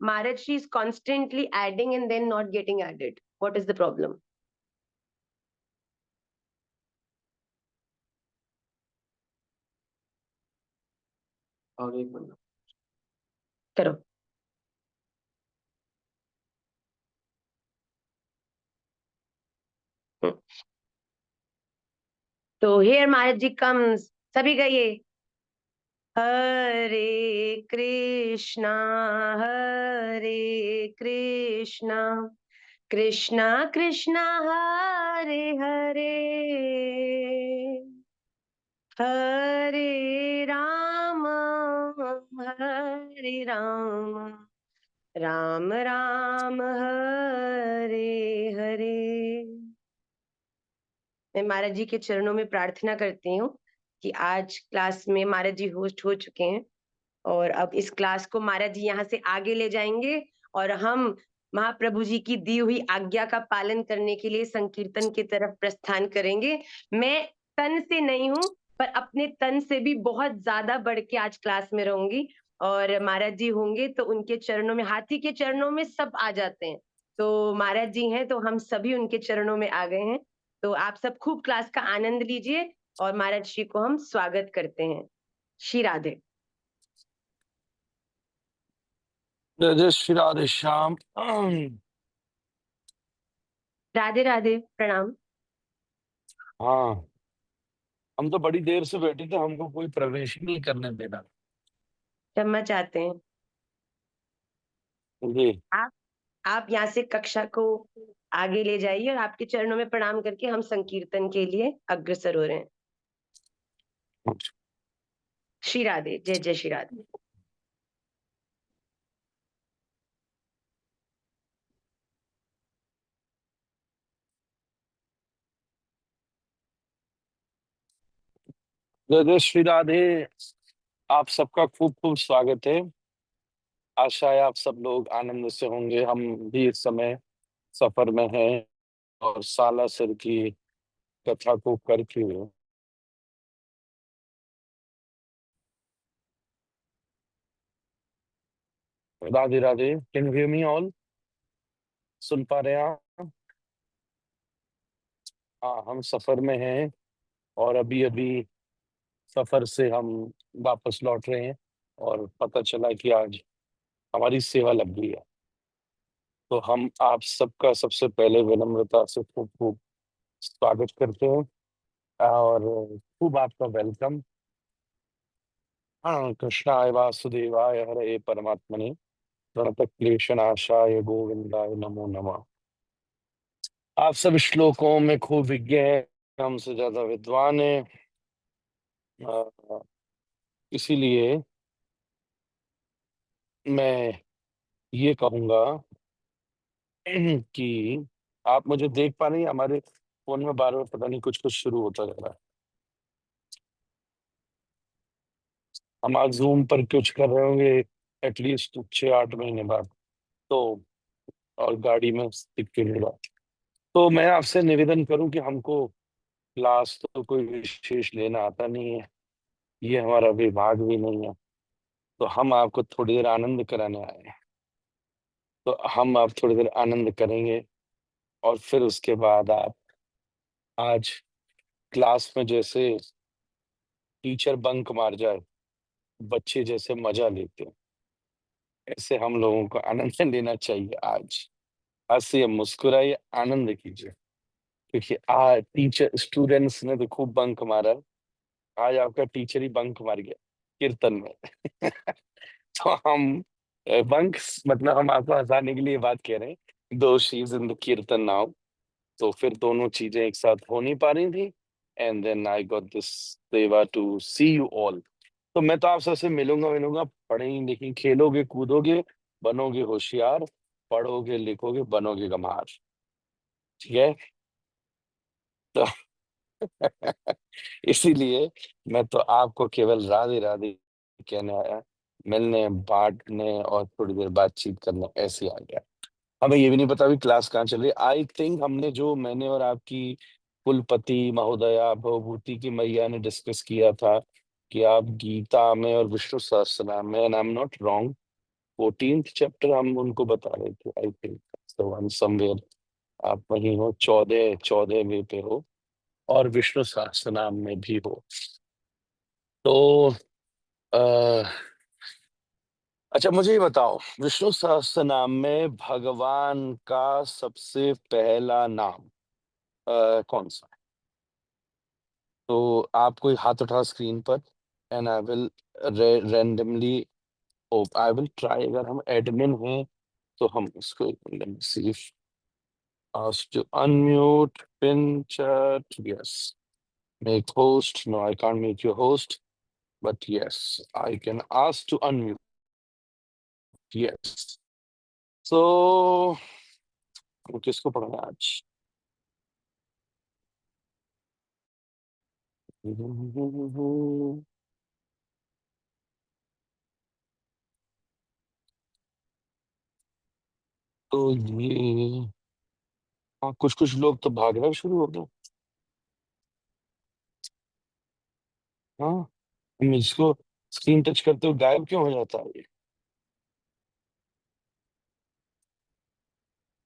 Maharaj, she is constantly adding and then not getting added. What is the problem? करो. तो here Maharaj ji comes. सभी गाइए. हरे कृष्णा कृष्णा कृष्णा हरे हरे हरे राम राम राम हरे हरे. मैं महाराज जी के चरणों में प्रार्थना करती हूँ कि आज क्लास में महाराज जी होस्ट हो चुके हैं और अब इस क्लास को महाराज जी यहाँ से आगे ले जाएंगे और हम महाप्रभु जी की दी हुई आज्ञा का पालन करने के लिए संकीर्तन की तरफ प्रस्थान करेंगे. मैं तन से नहीं हूँ पर अपने तन से भी बहुत ज्यादा बढ़ के आज क्लास में रहूंगी और महाराज जी होंगे तो उनके चरणों में, हाथी के चरणों में सब आ जाते हैं, तो महाराज जी हैं तो हम सभी उनके चरणों में आ गए हैं. तो आप सब खूब क्लास का आनंद लीजिए और महाराज श्री को हम स्वागत करते हैं. श्री राधे. जय श्री राधे श्याम. राधे राधे. प्रणाम. हाँ, हम तो बड़ी देर से बैठे थे, हमको कोई प्रवेश ही नहीं करने देना. क्षमा चाहते हैं. जी. आप यहाँ से कक्षा को आगे ले जाइए और आपके चरणों में प्रणाम करके हम संकीर्तन के लिए अग्रसर हो रहे हैं. श्री राधे. जय जय श्री राधे. जय जय श्री राधे. आप सबका खूब खूब स्वागत है. आशा है आप सब लोग आनंद से होंगे. हम भी इस समय सफर में हैं और सालासर की कथा को करके Radhe Radhe. Can you hear me all? सुन पा रहे हैं आप? हाँ, हम सफर में हैं और अभी अभी सफर से हम वापस लौट रहे हैं और पता चला कि आज हमारी सेवा लग गई है. तो हम आप सबका सबसे पहले विनम्रता से खूब खूब स्वागत करते हैं और खूब आपका वेलकम. हाँ, कृष्णाय वासुदेवाय हरे परमात्मने प्रणतक्लेशनाशाय गोविंदाय नमो नमः. आप सब श्लोकों में खूब विज्ञ हैं, हमसे ज्यादा विद्वान है. इसीलिए मैं ये कहूंगा कि आप मुझे देख पा रही हैं. हमारे फोन में बार बार पता नहीं कुछ कुछ शुरू होता जा रहा है. हम आज जूम पर कुछ कर रहे होंगे एटलीस्ट 6-8 महीने बाद, तो और गाड़ी में दिखते नहीं बाद. तो मैं आपसे निवेदन करूं कि हमको क्लास तो कोई विशेष लेना आता नहीं है, ये हमारा विभाग भी नहीं है, तो हम आपको थोड़ी देर आनंद कराने आए हैं. तो हम आप थोड़ी देर आनंद करेंगे और फिर उसके बाद आप आज क्लास में जैसे टीचर बंक मार जाए, बच्चे जैसे मजा लेते हैं, ऐसे हम लोगों को आनंद लेना चाहिए. आज हंसिए, मुस्कुराइए, आनंद कीजिए, क्योंकि आज टीचर स्टूडेंट्स ने तो खूब बंक मारा है. आज आपका टीचर ही बंक मार गया कीर्तन में. तो हम बंक मतलब हम आपको हंसाने के लिए बात कह रहे हैं. दो शीज इन द कीर्तन नाउ. तो फिर दोनों चीजें एक साथ हो नहीं पा रही थी. And then I got this seva to see you all. तो मैं तो आप सबसे मिलूंगा मिलूंगा. पढ़ेंगे लिखेंगे, खेलोगे कूदोगे, बनोगे होशियार, पढ़ोगे लिखोगे, बनोगे गंवार. ठीक है? तो इसीलिए मैं तो आपको केवल राधे राधे कहने आया, मिलने बांटने और थोड़ी देर बातचीत करने ऐसे ही आ गया. हमें ये भी नहीं पता अभी क्लास कहाँ चल रही है. आई थिंक हमने जो मैंने और आपकी कुलपति महोदया भवभूति की मैया ने डिस्कस किया था कि आप गीता में और विष्णु सहस्त्रनाम में, and I am not wrong, 14th chapter हम उनको बता रहे थे, I think so one somewhere आप वहीं हो, 14वें पे हो और विष्णु सहस्त्र नाम में भी हो। तो अच्छा मुझे ये बताओ, विष्णु सहस्त्र नाम में भगवान का सबसे पहला नाम कौन सा है? तो आप कोई हाथ उठा स्क्रीन पर, and I will randomly, I will try, अगर हम एडमिन हैं तो हम उसको सी asked to unmute, pin chat, yes. Make host, no, I can't make you host, but yes, I can ask to unmute, yes. So, किसको पढ़ना है आज? तो ये, हाँ कुछ कुछ लोग तो भागना शुरू हो गए। हाँ, इसको स्क्रीन टच करते हुए गायब क्यों हो जाता है ये?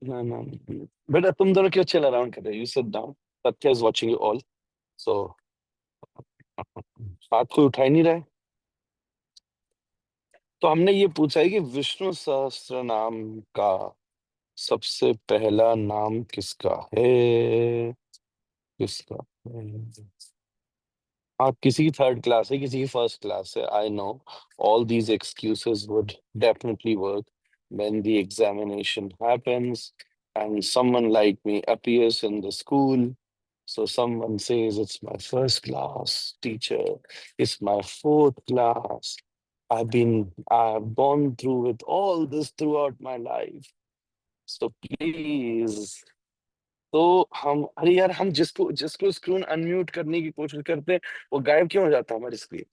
ना ना, बेटा तुम दोनों क्यों चिल अराउंड कर रहे हो? You sit down, Satya is watching you all, so हाथ कोई उठा ही नहीं रहा है। तो हमने ये पूछा है कि विष्णु सहस्त्र नाम का सबसे पहला नाम किसका है? किसका है? हाँ, किसी की थर्ड क्लास है, किसी की फर्स्ट क्लास है, I know. All these excuses would definitely work when the examination happens and someone like me appears in the school. So someone says, it's my first class teacher, it's my fourth class. I've gone through with all this throughout my life. So please, तो हम, अरे यार, हम जिसको जिसको screen unmute करने की कोशिश करते हैं वो गायब क्यों हो जाता है हमारी स्क्रीन?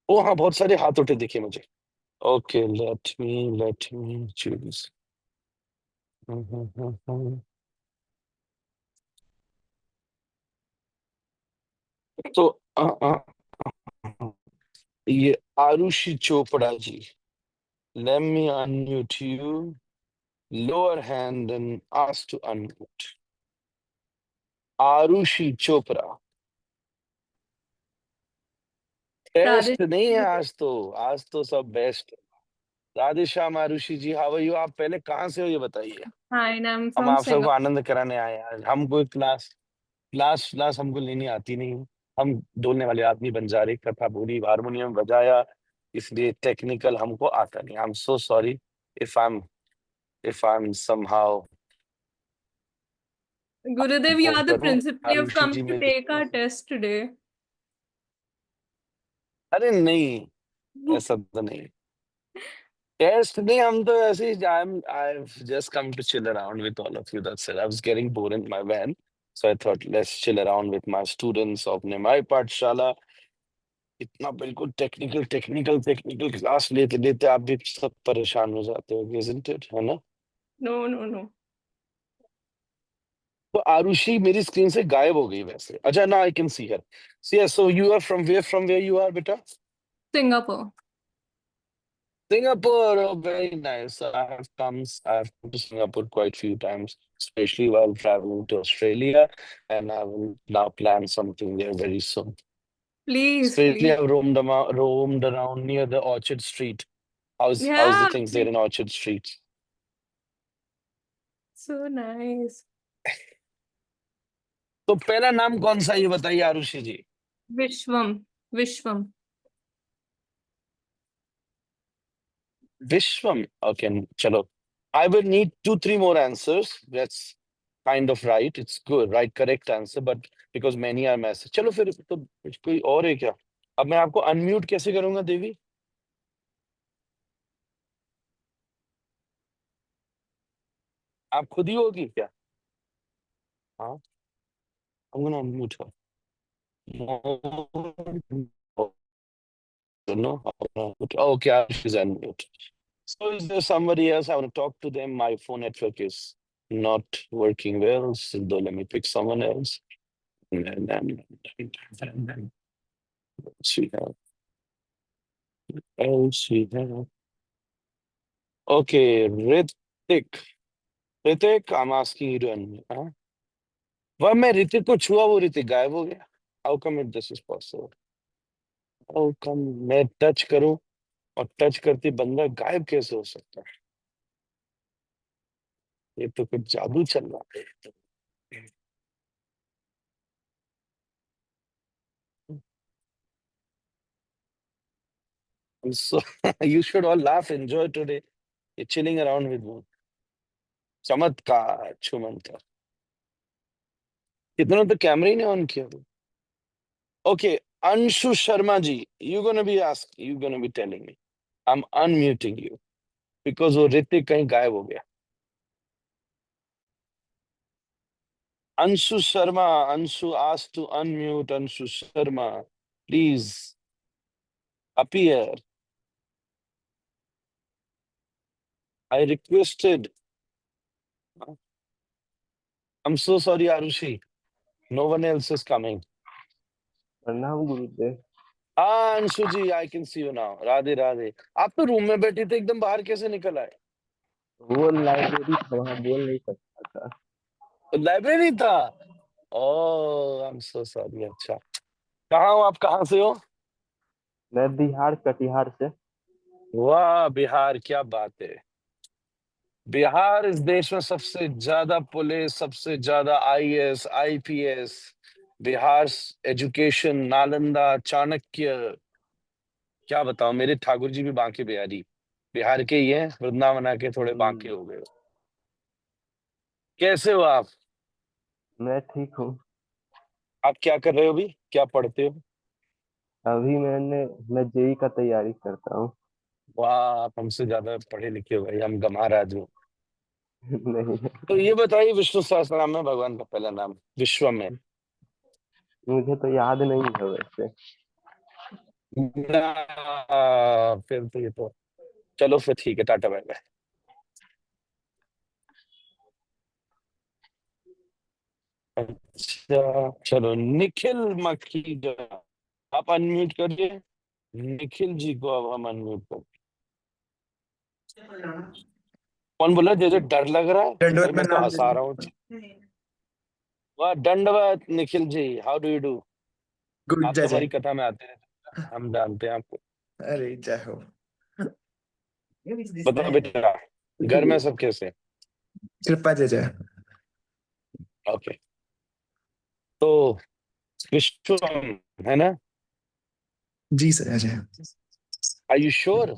ओ हाँ, बहुत सारे हाथ उठे दिखे मुझे। Okay, let me choose. तो ये Arushi Chopra ji, let me unmute you, lower hand and ask to unmute. Aarushi Chopra. Radhe test नहीं है आज तो सब best. Radhe Shyam Aarushi ji, how are you? आप पहले कहाँ से हो ये बताइए। Hi, and I'm हम from आप सबको Singapore. आनंद कराने आए हैं आज। हम कोई क्लास हमको लेनी आती नहीं है। हम डोलने वाले आदमी बंजारे, कथा बोली, हारमोनियम बजाया, इसलिए टेक्निकल हमको आता नहीं। आई am so sorry if I'm somehow Gurudev, you वो are the करूं। principal. You have Aarushi come ji to मेरी, take our test today. अरे नहीं, ऐसा तो नहीं। टेस्ट नहीं, हम तो ऐसे ही, I've just come to chill around with all of you, that's it. I was getting bored in my van, so I thought let's chill around with my students of निमाई पाठशाला। इतना बिल्कुल टेक्निकल क्लास लेते लेते आप भी सब परेशान हो जाते हो, isn't it? है ना? No, no, no. तो आरुषि मेरी स्क्रीन से गायब हो गई वैसे। अच्छा, ना I can see her. So you are from where you are, बेटा? Singapore. Singapore, oh, very nice. I have come to Singapore quite few times, especially while traveling to Australia, and I will now plan something there very soon. Please, Especially please. I've roamed around near the Orchard Street. How's the Yeah, things there in Orchard Street? so nice. तो पहला नाम कौन सा ये बताइए आरुषि जी। Vishwam. Vishwam. Vishwam. Okay, chalo. I will need 2-3 more answers. That's kind of right. It's good, right? Correct answer, but because many are message. चलो फिर तो कोई और है क्या? अब मैं आपको अनम्यूट कैसे करूंगा देवी? आप खुद ही होगी क्या? हाँ, I'm gonna unmute her. No, okay, she's unmute. So is there somebody else? I want to talk to them. My phone network is not working well, so let me pick someone else. Okay, Ritik. Ritik, I'm asking you to unmute. हाँ? वह मैं ऋतिक को छुआ, वो ऋतिक गायब हो गया. How come it this is possible? How come मैं टच करूं और टच करते बंदा गायब कैसे हो सकता है? ये तो कुछ जादू चल रहा है. So you should all laugh, enjoy today. You're chilling around with me. चमत्कार, चमत्कार. कितना तो कैमरा ही नहीं ऑन किया. Okay, Anshu Sharma ji, you're gonna be telling me. I'm unmuting you because वो ऋतिक कहीं गायब हो गया. Anshu Sharma, Anshu asked to unmute. Anshu Sharma, please appear. I requested. I'm so sorry, Arushi. No one else is coming. प्रणाम गुरुदेव. हाँ अंशु जी, I can see you now. Radhe Radhe. आप तो room में बैठे थे, एकदम बाहर कैसे निकल आए? वो लाइब्रेरी था, वहाँ बोल नहीं सकता था. लाइब्रेरी था. ओह, I'm so sorry. अच्छा, कहाँ हो आप? कहाँ से हो? मैं बिहार कटिहार से. वाह, बिहार, क्या बात है. बिहार इस देश में सबसे ज्यादा पुलिस, सबसे ज्यादा IAS, IPS. Bihar education, Nalanda, Chanakya. क्या बताओ, मेरे ठाकुर जी भी बांके बिहारी, बिहार के ही हैं. वृंदावन आके थोड़े बांके हो गए. कैसे हो आप? मैं ठीक हूँ. आप क्या कर रहे हो अभी? क्या पढ़ते हो? अभी मैं जेई का तैयारी करता हूँ. वाह, आप हमसे ज्यादा पढ़े लिखे हो भाई. हम गंवार आदमी. नहीं, तो ये बताइए, विष्णु सहस्त्र नाम में भगवान का पहला नाम विश्व में? मुझे तो याद नहीं है वैसे. फिर तो ये तो, चलो फिर ठीक है, टाटा बाय बाय. अच्छा चलो, निखिल मखीजा, आप अनम्यूट करिए. निखिल जी को अब हम अनम्यूट कर. कौन बोला जैसे डर लग रहा है? दंडवत भाई में मैं तो नाम हंसा रहा हूँ. वाह, दंडवत Nikhil ji, how do you do? Good आप जय तो हमारी जय. कथा में आते हैं, हम जानते हैं आपको. अरे जय हो. बताओ बेटा, घर में सब कैसे? कृपा जय जय. ओके, तो विश्वम है ना? जी सर जय जय. Are you sure?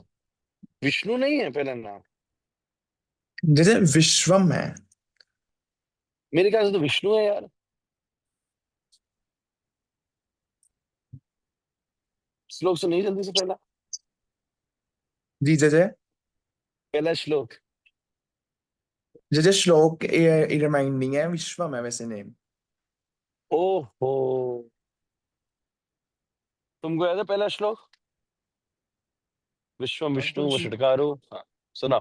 विष्णु नहीं है पहला नाम? जय जय विश्वम है. मेरे ख्याल से तो विष्णु है यार. श्लोक सुनिए जल्दी से, पहला जी जय जय. पहला श्लोक. जय जय श्लोक रिमाइंडिंग है, विश्वम है वैसे नेम. ओहो, तुमको याद है पहला श्लोक? विश्वम विष्णु वषट्कारो. हाँ, सुना.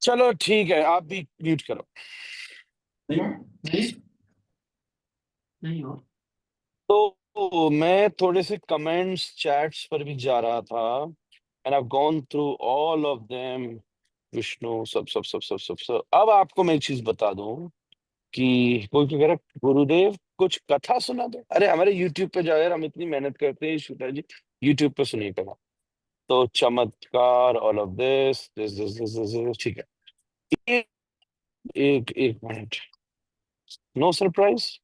चलो ठीक है, आप भी म्यूट करो. तो मैं थोड़े से कमेंट्स चैट्स पर भी जा रहा था, and I gone through all of them. Vishnu सब सब सब सब सब सब. अब आपको मैं एक चीज बता दूं कि कोई क्या कह रहा है, गुरुदेव कुछ कथा सुना दो. अरे हमारे यूट्यूब पे जाओ यार, हम इतनी मेहनत करते हैं श्वेता जी. यूट्यूब पे सुनिए कथा. तो चमत्कार, ऑल ऑफ दिस, ठीक है. एक एक एक minute. No surprise.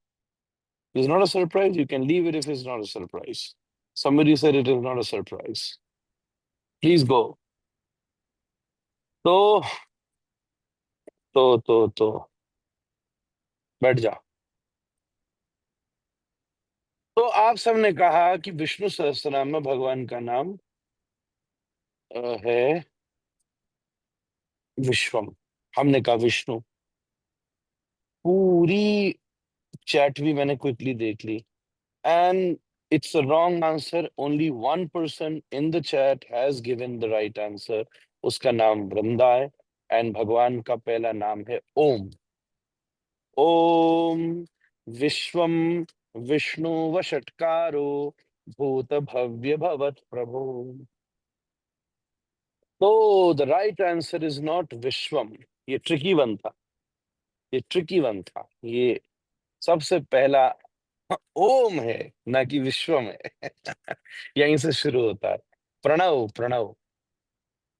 It's not a surprise. You can leave it if it's not a surprise. Somebody said it is not a surprise. Please go. तो तो बैठ जा. तो आप सबने कहा कि विष्णु सहस्त्रनाम में भगवान का नाम है विश्वम. हमने कहा विष्णु. पूरी चैट भी मैंने क्विकली देख ली, and It's a wrong answer. Only one person in the chat has given the right answer. उसका नाम वृंदा है एंड भगवान का पहला नाम है ओम. ओम विश्वम विष्णु वषट्कारो भूत भव्य भवत प्रभो. तो the right answer is not Vishwam. ये ट्रिकी वन था. ये सबसे पहला ओम है, ना कि विश्वम है. यहीं से शुरू होता है. प्रणव प्रणव.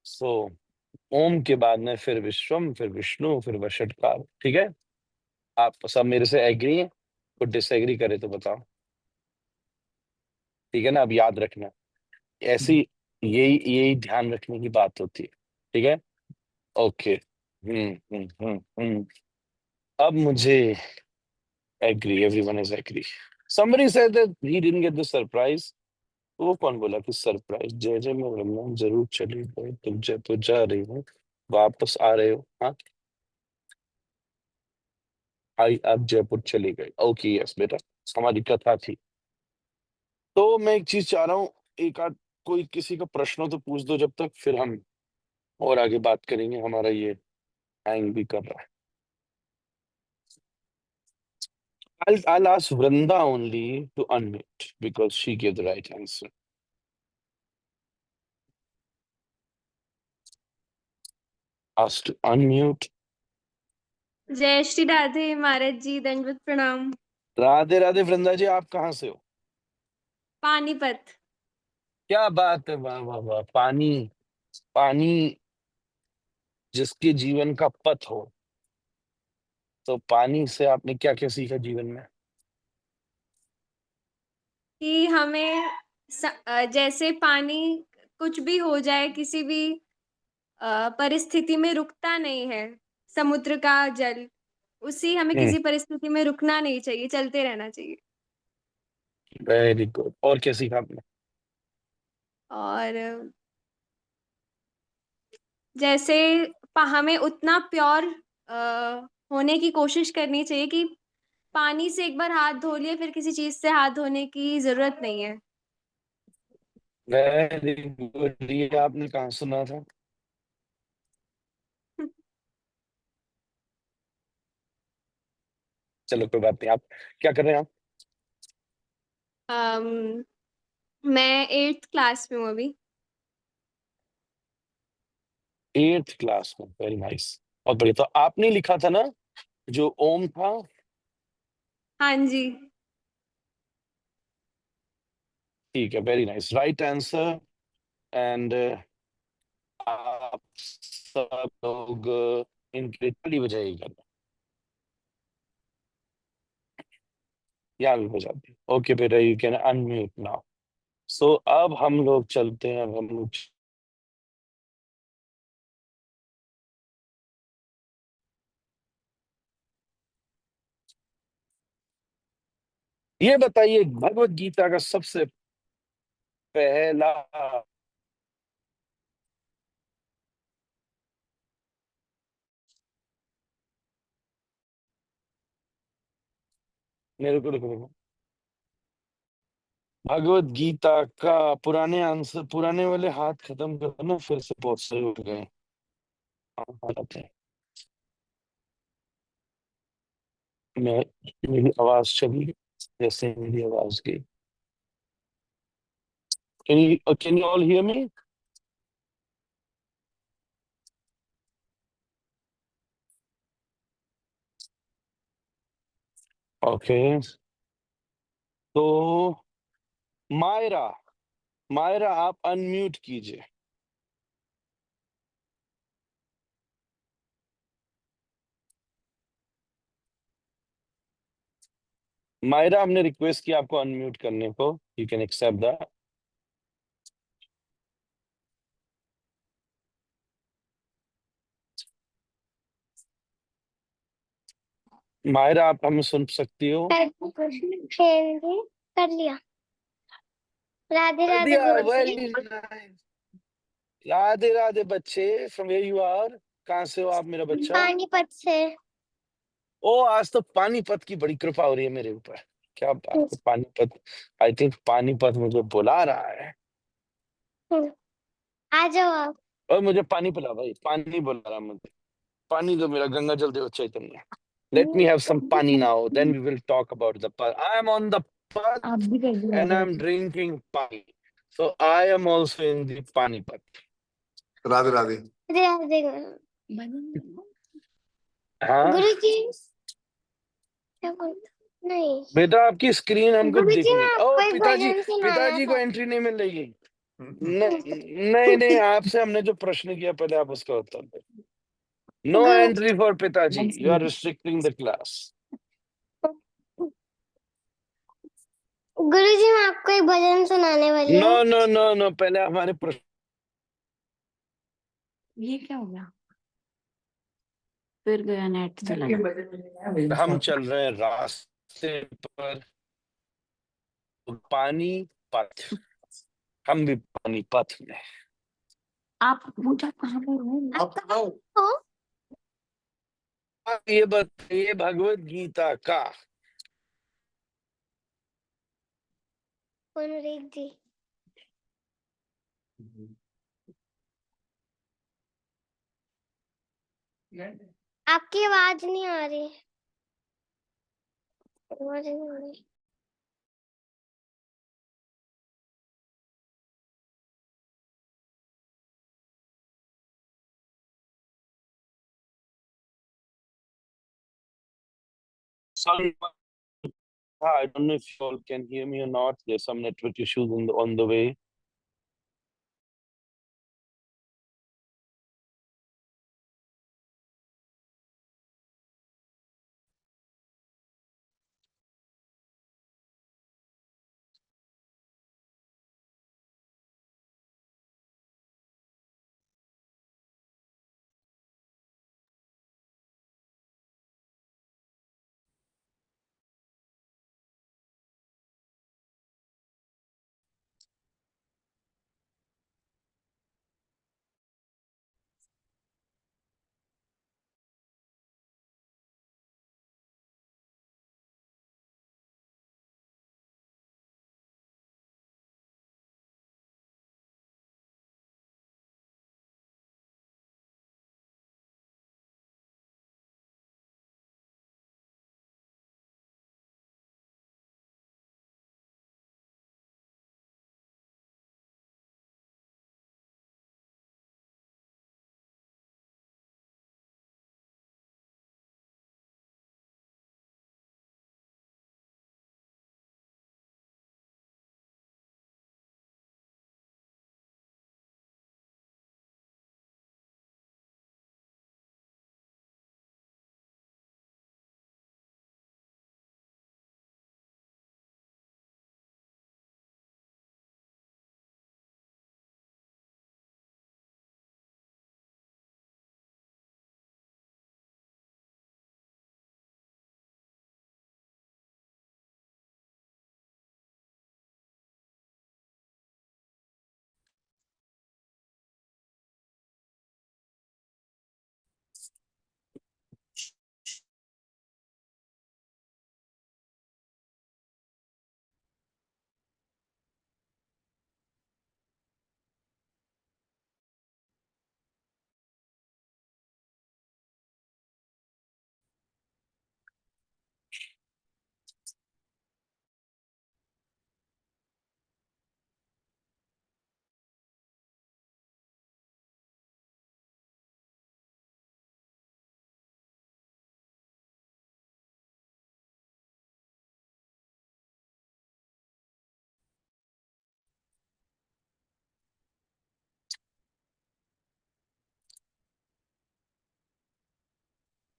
सो ओम के बाद में फिर विश्वम, फिर विष्णु, फिर वषट्कार. ठीक है, आप सब मेरे से एग्री हैं? कुछ डिसएग्री करे तो बताओ. ठीक है ना, अब याद रखना. ऐसी यही यही ध्यान रखने की बात होती है. ठीक है, ओके. अब मुझे agree, everyone is agree. somebody said that he didn't get the surprise. वो कौन बोला कि सरप्राइज? जय जय मैं वृंदावन जरूर चली गई, तुम जयपुर जा रही हो, वापस आ रहे हो. हाँ, आई आप जयपुर चली गई. ओके यस बेटा, हमारी कथा थी. तो मैं एक चीज चाह रहा हूँ, एक आध कोई किसी का प्रश्न हो तो पूछ दो जब तक, फिर हम और आगे बात करेंगे. हमारा ये हैंग भी कर रहा है. I'll ask Vrinda only to unmute because she gave the right answer. Ask to unmute. जय श्री राधे महाराज जी, दंडवत प्रणाम. राधे राधे वृंदा जी, आप कहाँ से हो? पानीपत. क्या बात है, वाह वाह वाह. पानी पानी जिसके जीवन का पथ हो, तो पानी से आपने क्या क्या सीखा जीवन में? कि हमें जैसे पानी कुछ भी हो जाए, किसी भी परिस्थिति में रुकता नहीं है. समुद्र का जल, उसी हमें हम्म, किसी परिस्थिति में रुकना नहीं चाहिए, चलते रहना चाहिए. Very good. और क्या सीखा आपने? और जैसे हमें उतना प्योर होने की कोशिश करनी चाहिए कि पानी से एक बार हाथ धो लिए, फिर किसी चीज से हाथ धोने की जरूरत नहीं है. Very good. ये आपने कहाँ सुना था? चलो कोई बात नहीं. आप क्या कर रहे हैं? आप अम, मैं 8th क्लास में हूँ अभी. 8th क्लास में. वेरी नाइस, बहुत बढ़िया. तो आपने लिखा था ना जो ओम था? हाँ जी. ठीक है, very nice, right answer. And आप सब लोग इनके लिए ताली बजाइएगा. यहाँ भी बजा दी. ओके बेटा, यू कैन अनम्यूट नाउ. सो अब हम लोग चलते हैं. अब हम लोग ये बताइए, भगवत गीता का सबसे पहला मेरे को रुको. भगवत गीता का पुराने आंसर, पुराने वाले हाथ खत्म करो ना, फिर से बहुत सारे उठ गए. हाँ, आते हैं. मैं मेरी आवाज चली जैसे मेरी आवाज गई. Can you all hear me? Okay. तो मायरा, मायरा आप अनम्यूट कीजिए. मायरा, हमने रिक्वेस्ट किया आपको अनम्यूट करने को. You can accept that. Myra, आप हमें सुन सकती हो? कर लिया. राधे कर राधे दिया. बोल वेरी दी. नाइस. राधे राधे बच्चे. From where you are? कहाँ से हो आप मेरा बच्चा? पानीपत से. ओ, आज तो पानीपत की बड़ी कृपा हो रही है मेरे ऊपर. क्या बात है, पानीपत। आई थिंक पानीपत मुझे बुला रहा है। आ जाओ आप। और मुझे पानी पिला भाई, पानी बुला रहा मुझे। पानी दो मेरा, गंगा जल देव चैतन्य। Let me have some pani now, then we will talk about the path. I am on the path आप भी कर लो and I am drinking pani. So I am also in the Panipat. Radhe Radhe. Radhe हाँ गुरु जी क्या बोल नहीं बेटा, आपकी स्क्रीन हमको गुरु जी दिखनी। मैं ओ आपको एक पिताजी, भजन सुनाना पिताजी को था। एंट्री नहीं मिल रही। नहीं नहीं, आपसे हमने जो प्रश्न किया पहले आप उसका उत्तर दो। No guru entry for pitaji, you are restricting the class. गुरु जी मैं आपको एक भजन सुनाने वाली नो हूँ। नो नो नो, पहले हमारे प्रश्न। ये क्या हो गया? फिर गया नेट चला गया। हम चल रहे हैं रास्ते पर, पानी पथ। हम भी पानी पथ में। आप पूजा कहाँ पर हो? आप कहाँ हो? आप ये बताइए भगवत गीता का कौन रेख जी? आपकी आवाज नहीं आ रही। आवाज नहीं आ रही। sorry, I don't know if you all can hear me or not. There's some network issues on the way.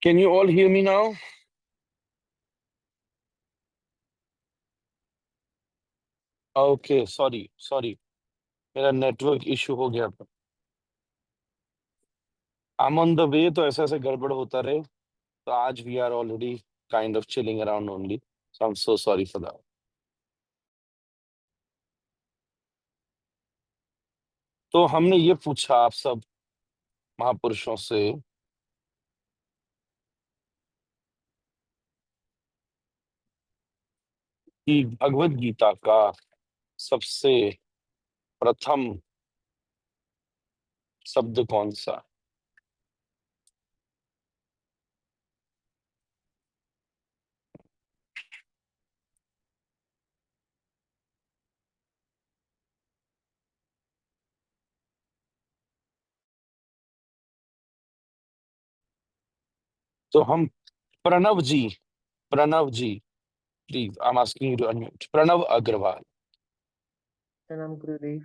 Can you all hear me now? Okay, sorry, मेरा नेटवर्क इशू हो गया था। I'm on the way, तो ऐसे ऐसे गड़बड़ होता रहे। तो आज we are already kind of chilling around only. So I'm so sorry for that. तो हमने ये पूछा आप सब महापुरुषों से कि भगवत गीता का सबसे प्रथम शब्द कौन सा? तो हम Pranav ji, please I am asking you to unmute. Pranav Agarwal. प्रणाम गुरुदेव।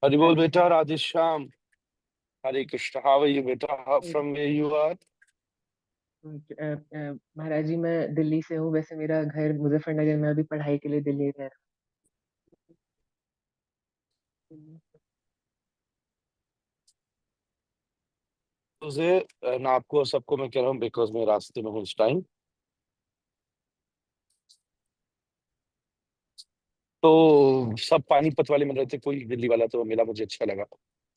हरि बोल राधे बेटा। Radhe Shyam. Hare Krishna. How are you बेटा? From where you are? महाराज जी, मैं दिल्ली से हूँ। वैसे मेरा घर मुजफ्फरनगर में, अभी पढ़ाई के लिए दिल्ली रह रहा हूँ। तुझे ना, आपको सबको मैं कह रहा हूँ बिकॉज मैं रास्ते में हूँ इस टाइम। तो सब पानीपत वाले मिल रहे थे, कोई दिल्ली वाला तो मिला, मुझे अच्छा लगा।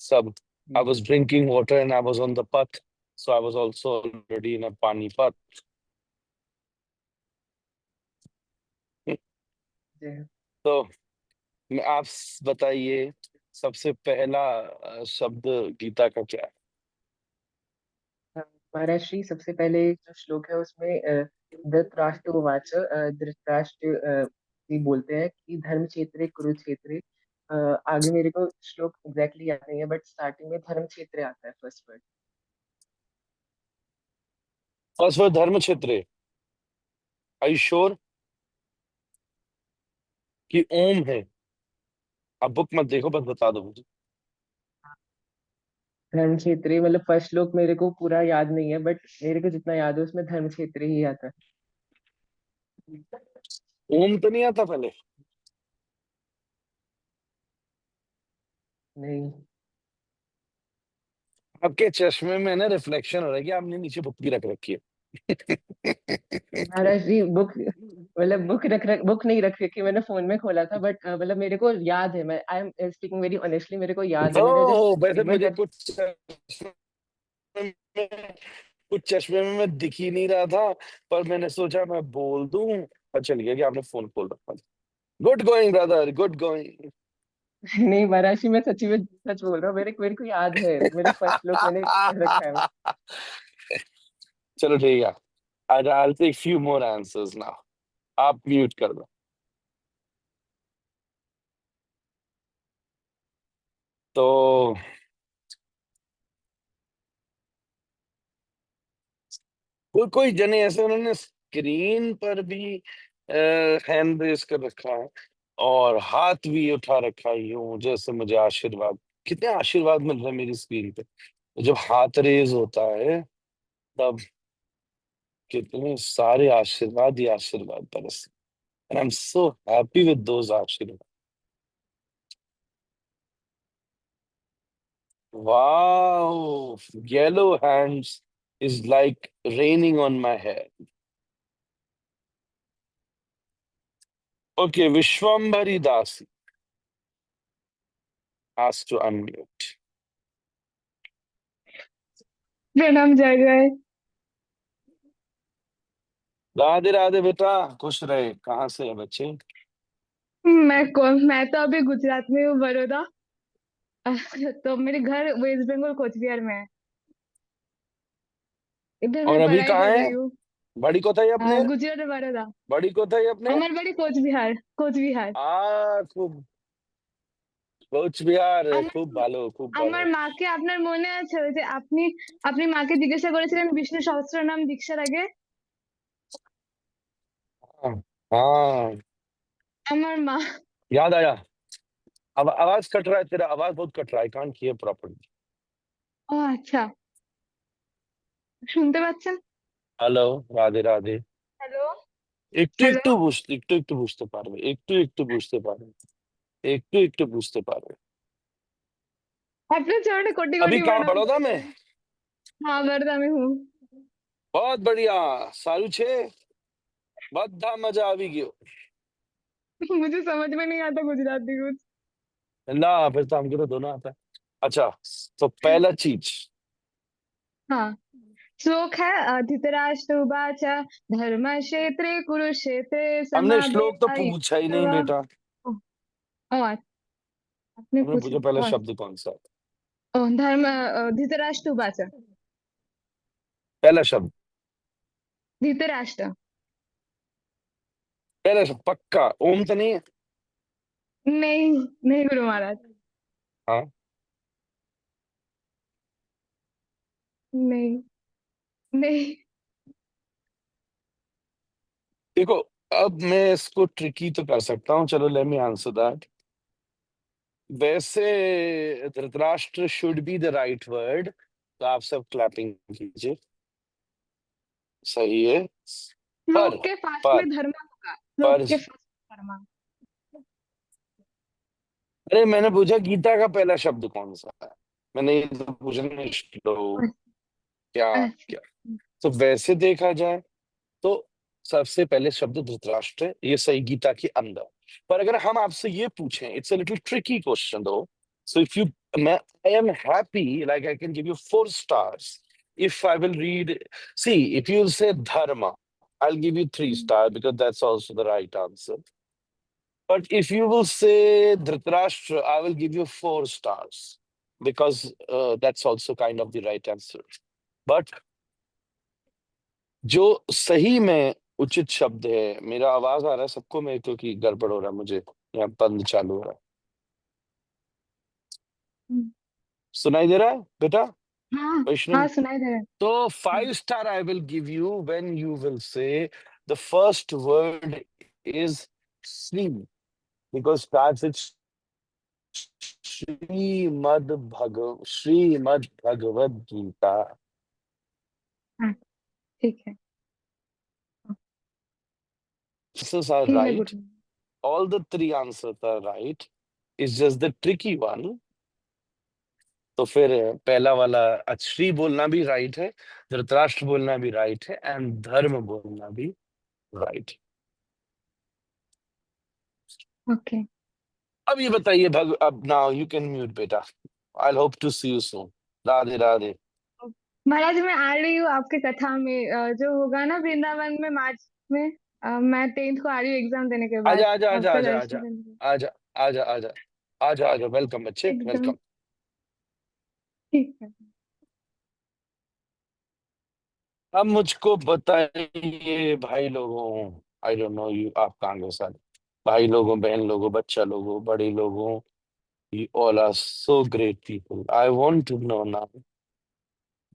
सब I was drinking water and I was on the path, so I was also already in a Panipat. जय तो आप बताइए, सबसे पहला शब्द गीता का क्या है? महाराज श्री, सबसे पहले जो श्लोक है उसमें धृतराष्ट्रवाच, धृतराष्ट्र जी बोलते हैं कि धर्म क्षेत्रे कुरुक्षेत्रे। आगे मेरे को श्लोक एग्जैक्टली याद नहीं है, बट स्टार्टिंग में धर्म क्षेत्र आता है फर्स्ट वर्ड। फर्स्ट वर्ड धर्म क्षेत्र। आर यू श्योर कि ओम है? आप बुक मत देखो, बस बता दो मुझे। धर्म क्षेत्र मतलब फर्स्ट श्लोक मेरे को पूरा याद नहीं है, बट मेरे को जितना याद है उसमें धर्म क्षेत्र ही आता है। ओम तो नहीं आता पहले? नहीं आपके चश्मे में ना रिफ्लेक्शन हो रहा है कि आपने नीचे बुक भी रख रखी है। महाराज जी, बुक नहीं रख रखी, मैंने फोन में खोला था, बट मतलब मेरे को याद है। मैं I am speaking very honestly, मेरे को याद है। मैंने जस्ट वैसे एक बार मुझे कुछ चश्मे में मैं दिख ही नहीं रहा था, पर मैंने सोचा मैं बोल दूं, और चल गया कि आपने फोन खोल रखा। Good going brother, good going. नहीं महाराज जी, मैं सच्ची में सच बोल रहा हूँ। मेरे को याद है, मेरा फर्स्ट लुक मैंने पढ़ रखा है। चलो ठीक है, I'll take few more answers now. आप म्यूट कर दो। तो कोई कोई जने ऐसे उन्होंने स्क्रीन पर भी हैंड रेस कर रखा है और हाथ भी उठा रखा है, यूं जैसे मुझे आशीर्वाद, कितने आशीर्वाद मिल रहे हैं मेरी स्क्रीन पे। जब हाथ रेज होता है तब कितने सारे आशीर्वाद ही आशीर्वाद बरस। And I am so happy with those ashirwad. Wow, yellow hands is like raining on my head. Okay, Vishwambhari Das has to unmute. प्रणाम जय जय। राधे राधे बेटा, खुश रहे। कहाँ से है बच्चे? मैं तो अभी गुजरात में हूँ, बड़ौदा। तो मेरे घर वेस्ट बंगाल कोच बिहार में है। इधर और मैं अभी पढ़ाई कहाँ कर है? रही हूँ। बड़ी को था ये अपने? गुजरात में बड़ौदा। बड़ी को था ये अपने? আমার বাড়ি কোচবিহার, কোচবিহার। खूब। কোচ বিহার, আমার খুব ভালো, খুব ভালো। আমার মাকে আপনার মনে আছে ওই যে আপনি আপনি মাকে জিজ্ঞাসা করেছিলেন বিষ্ণু সহস্রনাম দীক্ষার আগে? हाँ हाँ, আমার মা। याद आया। अब आवाज कट रहा है तेरा, आवाज बहुत कट रहा है, कांट हियर प्रॉपर्ली। ও আচ্ছা, শুনতে পাচ্ছেন? হ্যালো, রাধে রাধে। হ্যালো একটু হ্যালো। একটু বুঝতে, একটু বুঝতে পারবে, একটু বুঝতে পারবে, একটু বুঝতে পারবে। আপনার চরণে কোটি अभी कोटी कहाँ, प्रणाम बड़ौदा में? गुरुदेव। हाँ बड़ौदा में हूँ। बहुत बढ़िया। सारू छे, બધા मजा આવી ગયો। मुझे समझ में नहीं आता गुजराती कुछ। ना, फिर तो हमको तो दोनों आता है। अच्छा, तो पहला चीज, हाँ श्लोक है धृतराष्ट्र उवाच धर्मक्षेत्रे कुरुक्षेत्रे हमने श्लोक तो समावेशायि पूछा ही नहीं बेटा, ओ, ओ, आपने हमने पूछा पूछा पहला ओ, शब्द कौन सा है? ओ, धर्म धृतराष्ट्र उवाच पहला शब्द, धृतराष्ट्र पहला शब्द पक्का, ओम तो नहीं है? नहीं नहीं गुरु महाराज हाँ, नहीं नहीं देखो अब मैं इसको ट्रिकी तो कर सकता हूँ, चलो लेट मी आंसर दैट। वैसे Dhritarashtra should be the right word, तो आप सब क्लैपिंग कीजिए, सही है। श्लोक पर के फास्ट पर में धर्म होगा पर श्लोक के फास्ट में धर्म अरे मैंने पूछा गीता का पहला शब्द कौन सा है, मैंने ये तो पूछा नहीं श्लोक क्या अच्छा क्या। तो वैसे देखा जाए तो सबसे पहले शब्द धृतराष्ट्र है, ये सही गीता के अंदर। पर अगर हम आपसे ये पूछें, it's a little tricky question दो, सो इफ यू, मैं I am happy like I can give you 4 stars if I will read, see if you say dharma I'll give you 3 stars because that's also the right answer, but if you will say Dhritarashtra I will give you 4 stars because that's also kind of the right answer, but जो सही में उचित शब्द है, मेरा आवाज आ रहा है सबको, मेरे क्योंकि गड़बड़ हो रहा है मुझे, यहाँ बंद चालू हो रहा है, सुनाई दे रहा है बेटा हाँ वैष्णव? हाँ सुनाई दे रहा है तो 5 star I will give you when you will say the first word is Sri, because starts with Srimad Bhagavad Gita. हाँ ठीक है Answers are ठीक है right. Guru All the 3 answers are right. It's just the tricky one. तो फिर पहला वाला श्री बोलना भी राइट है, धृतराष्ट्र बोलना भी राइट है, एंड धर्म बोलना भी राइट। ओके अब ये बताइए अब नाउ यू कैन म्यूट बेटा, I hope to see you soon. Radhe Radhe. महाराज मैं आ रही हूँ आपके कथा में जो होगा ना वृंदावन में मार्च में मैं 10th को आ रही हूँ एग्जाम देने के बाद आजा आजा आजा आपका आजा दर्शन आजा करने आजा आजा आजा आजा आजा, वेलकम बच्चे, एकदम वेलकम। ठीक है अब मुझको बताइए भाई लोगों, आई डोंट नो यू, आप कहाँ गए सारे भाई लोगों, बहन लोगों, बच्चा लोगों, बड़े लोगों, you all are so great people. I want to know now,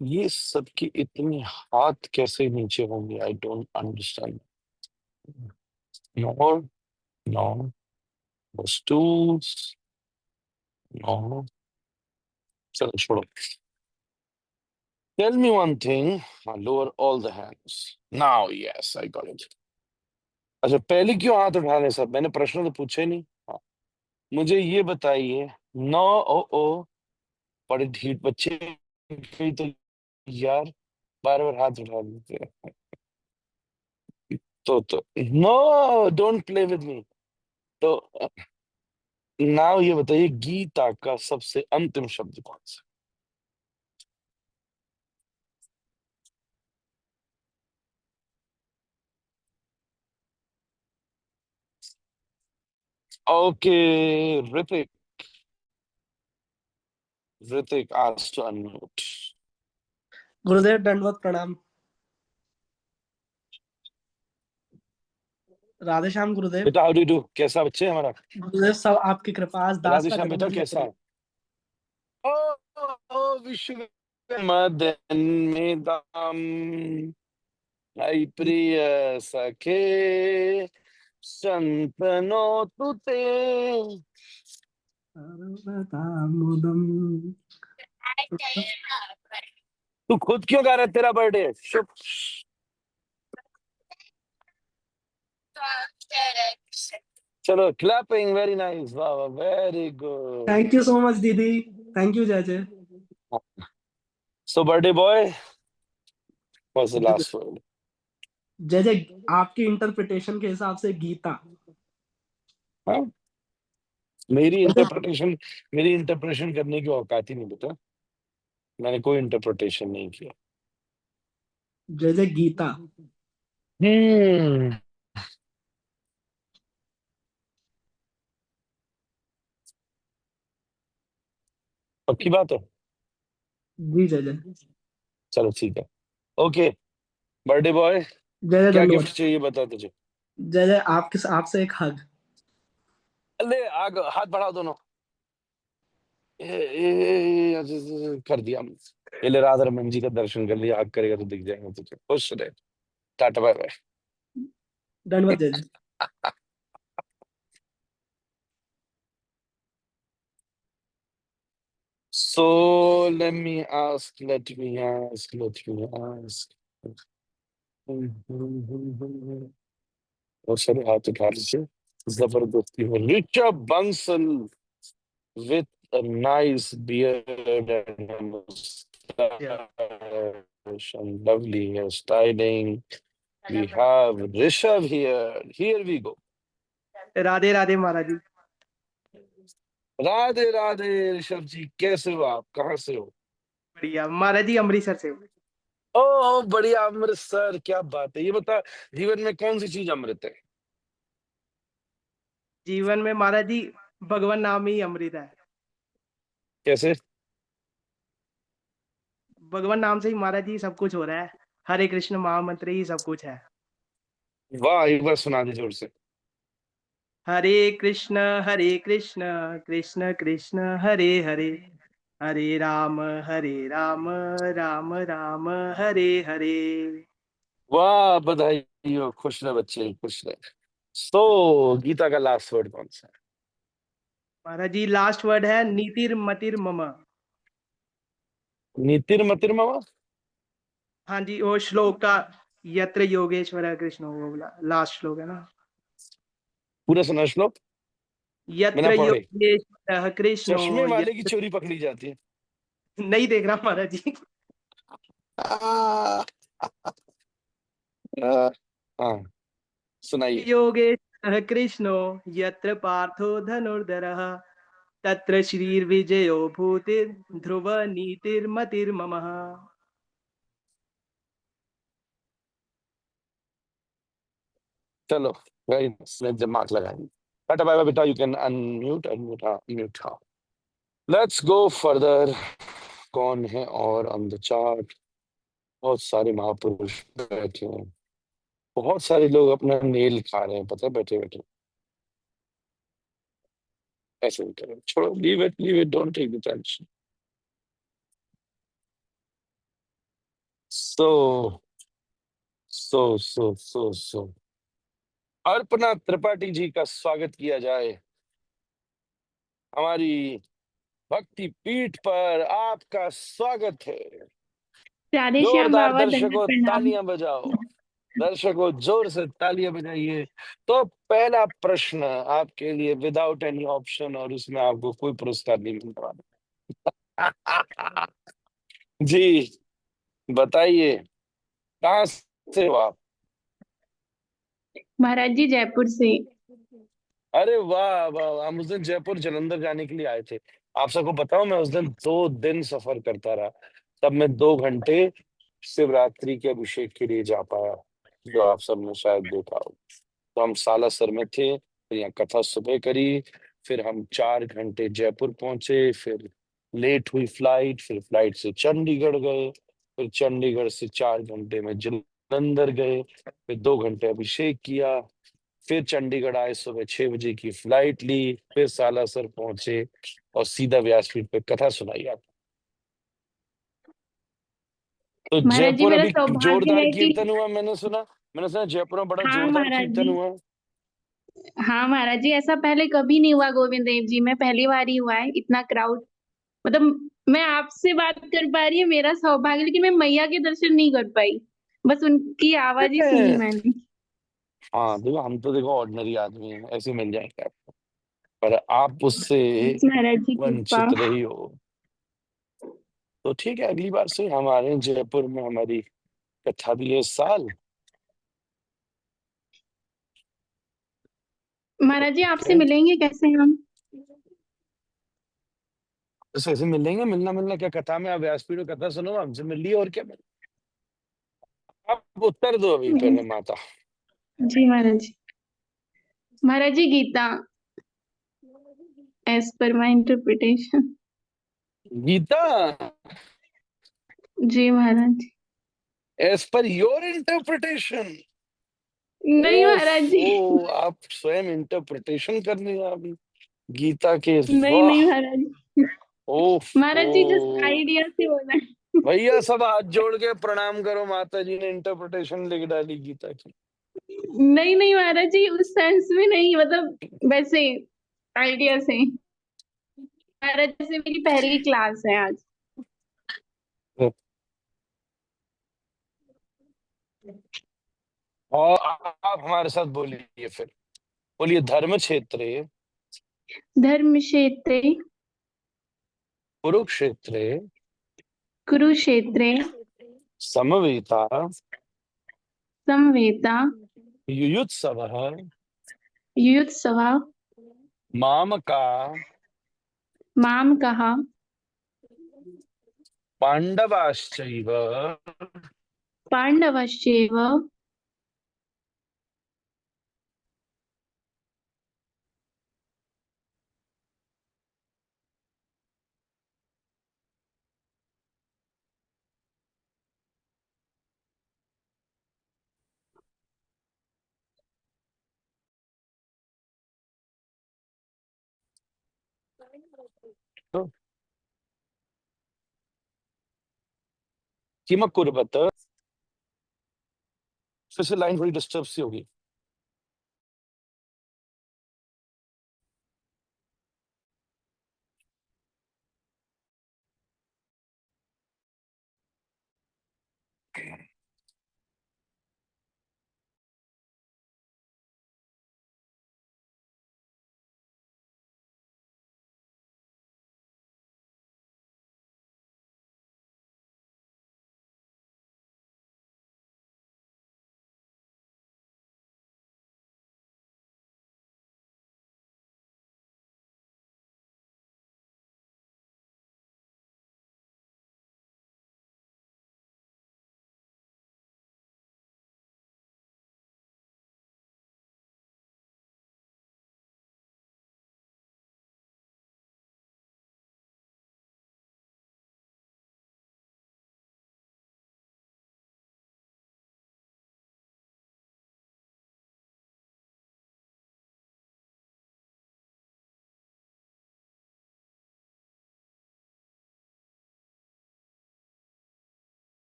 ये सबके इतने हाथ कैसे नीचे होंगे? I don't understand. No no, stools, no, चलो छोड़ो। Tell me one thing, lower all the hands. Now, yes, I got it. अच्छा पहले क्यों हाथ उठा रहे सब? मैंने प्रश्न तो पूछे ही नहीं। हाँ, मुझे ये बताइए, नो ओ ओ बड़े ढीठ बच्चे भी तो यार बार बार हाथ उठा देते हैं। तो no don't play with me. तो नाउ ये बताइए गीता का सबसे अंतिम शब्द कौन सा? Okay, Hrithik, Hrithik asked to unmute. गुरुदेव दंडवत प्रणाम। राधे श्याम गुरुदेव। बेटा हाउ डू डू, कैसा बच्चे हमारा? गुरुदेव सब आपकी कृपा, आज दास राधे का श्याम बेटा जन्मदिन कैसा है। है? ओ विश्व मदन में दाम, आई प्रिय सखे संतनो तुते। तू खुद क्यों गा रहा है? तेरा बर्थडे शुभ। चलो क्लैपिंग, वेरी नाइस, वाह वाह, very good. Thank you so much didi, thank you जय जय। So birthday boy, what's the last word? जय जय, आपकी इंटरप्रिटेशन के हिसाब से गीता। हाँ, मेरी इंटरप्रिटेशन करने की औकात ही नहीं बेटा, मैंने कोई इंटरप्रिटेशन नहीं किया। जय जय गीता। हम्म पक्की बात है। जी जय जय। चलो ठीक है। ओके बर्थडे बॉय, जय जय क्या दंडवत। गिफ्ट चाहिए बता तुझे। जय जय आपसे एक हग। अरे आग हाथ बढ़ाओ दोनों। कर दिया हमने। ये ले राधा रमन जी का दर्शन कर लिया, आग करेगा तो दिख जाएगा तुझे। खुश रहे। Tata bye bye. दंडवत जय जय। So let me ask. और सारे हाथ उठा लीजिए। जबरदस्ती हो Rishabh Bansal with a nice beard and a mustache and lovely hairstyling. We have Rishabh here. Here we go. Radhe Radhe महाराज जी। राधे राधे ऋषभ जी, कैसे हो आप, कहाँ से हो। बढ़िया महाराज जी, अमृतसर से। ओह बढ़िया, अमृतसर, क्या बात है। ये बता, जीवन में कौन सी चीज अमृत है। जीवन में महाराज जी भगवान नाम ही अमृत है। कैसे। भगवान नाम से ही महाराज जी सब कुछ हो रहा है। हरे कृष्ण महामंत्र ही सब कुछ है। वाह, एक बार सुना दे जोर से। हरे कृष्ण कृष्ण कृष्ण हरे हरे, हरे राम राम राम हरे हरे। वाह बधाई हो, खुश रहे बच्चे, खुश रहे। तो गीता का लास्ट वर्ड कौन सा है। महाराज जी लास्ट वर्ड है नीतिर मतिर मम। नितिर मतिर मामा। हाँ जी, वो श्लोक का यत्र योगेश्वर कृष्ण, वो बोला लास्ट श्लोक है ना। पूरा सुना श्लोक बिना यत्र पढ़े। योगेश्वर कृष्णो चश्मे वाले की यत्र। चोरी पकड़ी जाती है। नहीं देख रहा महाराज जी। आ, आ, हाँ सुनाइए। योगेश्वर कृष्णो यत्र पार्थो धनुर्धरः, तत्र श्रीर्विजयो भूतिर् ध्रुव नीतिर्मतिर्ममः। चलो वेरी नाइस, दिमाग लगाएंगे। टाटा बाय बाय बेटा, यू कैन अनम्यूट अनम्यूट, हाँ म्यूट, हाँ। Let's go further. कौन है और ऑन द चार्ट। बहुत सारे महापुरुष बैठे हैं। बहुत सारे लोग अपना नेल खा रहे हैं, पता है, बैठे बैठे। ऐसे नहीं करो, छोड़ो, leave it, don't take the tension. So so Arpana Tripathi ji का स्वागत किया जाए हमारी भक्ति पीठ पर। आपका स्वागत है। राधे श्याम जोरदार बाबा, दंडवत दर्शकों प्रणाम। तालियां बजाओ। दर्शकों जोर से तालियां बजाइए। तो पहला प्रश्न आपके लिए विदाउट एनी ऑप्शन, और उसमें आपको कोई पुरस्कार नहीं मिलने वाला। जी बताइए, कहाँ से हो आप। महाराज जी जयपुर से। अरे वाह वाह, हम उस दिन जयपुर जलंधर जाने के लिए आए थे। आप सबको बताओ, मैं उस दिन 2 दिन सफर करता रहा, तब मैं 2 घंटे शिवरात्रि के अभिषेक के लिए जा पाया, जो आप सबने शायद देखा हो। तो हम सालासर में थे, फिर यहाँ कथा सुबह करी, फिर हम 4 घंटे जयपुर पहुंचे, फिर लेट हुई फ्लाइट, फिर फ्लाइट से चंडीगढ़ गए, फिर चंडीगढ़ से 4 घंटे में जलंधर गए, फिर 2 घंटे अभिषेक किया, फिर चंडीगढ़ आए, सुबह 6 बजे की फ्लाइट ली, फिर सालासर पहुंचे और सीधा व्यासपीठ पे कथा सुनाई आप। तो महाराज जी जयपुर मेरा अभी सौभाग्य जोरदार है कि, कीर्तन हुआ, मैंने सुना जयपुर में बड़ा हाँ जोरदार महाराज कीर्तन जी, हुआ। हाँ महाराज जी, ऐसा पहले कभी नहीं हुआ गोविंद देव जी में, पहली बार ही हुआ है इतना क्राउड। मतलब मैं आपसे बात कर पा रही हूँ, मेरा सौभाग्य, लेकिन मैं मैया के दर्शन नहीं कर पाई, बस उनकी आवाज ही सुनी मैंने। हाँ देखो, हम तो देखो ऑर्डिनरी आदमी हैं, ऐसे मिल जाएंगे आपको, पर आप उससे बस महाराज जी कृपा। वंचित रही हो। तो ठीक है, अगली बार से हमारे जयपुर में हमारी कथा भी है इस साल। महाराज जी आपसे क्या मिलेंगे कैसे हम? ऐसे ऐसे मिलेंगे, मिलना मिलना क्या, कथा में आप व्यासपीठ में कथा सुनो, हमसे मिल लिया, और क्या मिल। आप उत्तर दो अभी पहले माता। जी महाराज जी। महाराज जी Gita, as per my interpretation. Gita ji महाराज जी। As per your interpretation. नहीं महाराज जी। ओ आप स्वयं इंटरप्रिटेशन करने अभी गीता के। नहीं वाह। नहीं महाराज जी। ओफ महाराज जी जस्ट आइडिया से बोला। भैया सब हाथ जोड़ के प्रणाम करो, माता जी ने इंटरप्रिटेशन लिख डाली गीता की। नहीं नहीं महाराज जी, उस सेंस में नहीं, मतलब वैसे आइडिया से। महाराज जी से मेरी पहली क्लास है आज। और आप हमारे साथ बोलिए फिर, बोलिए धर्म क्षेत्रे धर्म क्षेत्रे कुरुक्षेत्रे कुरुक्षेत्रे समवेता समवेता युयुत्सवः युयुत्सवः मामका मामकः पांडवाश्चैव पांडवश्चैव किम कुर्वत। फिर से लाइन थोड़ी डिस्टर्ब सी होगी।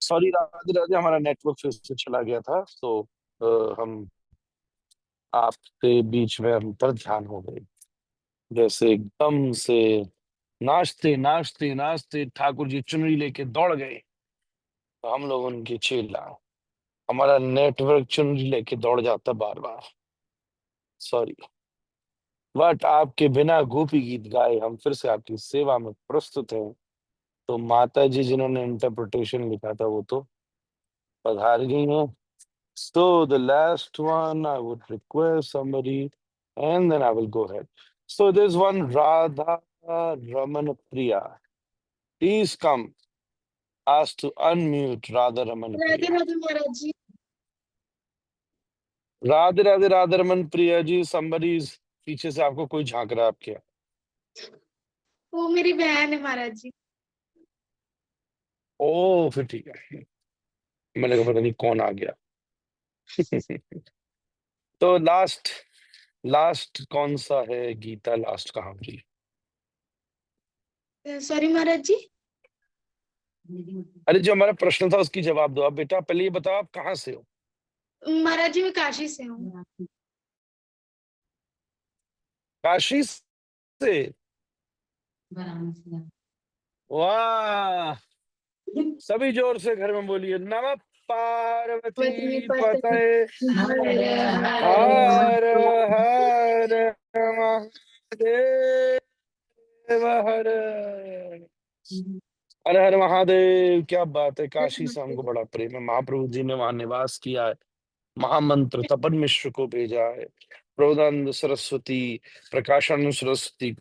सॉरी राधे राधे, हमारा नेटवर्क फिर से चला गया था, तो हम आपके बीच में अंतर ध्यान हो गई। जैसे एकदम से नाचते नाचते नाचते ठाकुर जी चुनरी लेके दौड़ गए, तो हम लोग उनके चेला, हमारा नेटवर्क चुनरी लेके दौड़ जाता बार बार। सॉरी, बट आपके बिना गोपी गीत गाए हम फिर से आपकी सेवा में प्रस्तुत हैं। तो माता जी जिन्होंने इंटरप्रिटेशन लिखा था वो तो पधार गई हैं। So the last one, I would request somebody, and then I will go ahead. So there's one Radha Raman Priya. Please come. Ask to unmute Radha Raman Priya. Maharaj ji. Radhe Radhe Radha Raman Priya ji, somebody is पीछे से आपको कोई झांक रहा है आपके। वो मेरी बहन है महाराज जी। ओ फिर ठीक है, मैंने कहा पता नहीं कौन आ गया। तो लास्ट कौन सा है गीता, लास्ट कहाँ जी? सॉरी महाराज जी। अरे जो हमारा प्रश्न था उसकी जवाब दो आप बेटा। पहले ये बताओ आप कहाँ से हो? महाराज जी मैं काशी से हूँ। काशी से? वाह, सभी जोर से घर में बोलिए, नमः पार्वती पतये हर हर महादेव हर हर हर महादेव। क्या बात है, काशी से हमको बड़ा प्रेम है। महाप्रभु जी ने वहां निवास किया है, महामंत्र तपन मिश्र को भेजा है, प्रोदानंद सरस्वती, प्रकाशानंद सरस्वती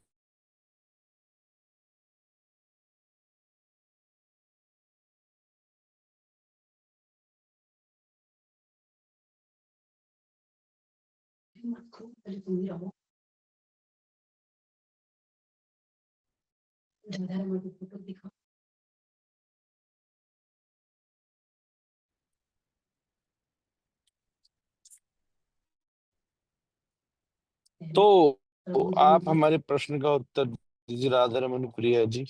तो आप हमारे प्रश्न का उत्तर दीजिए राधा रमन प्रिया जी।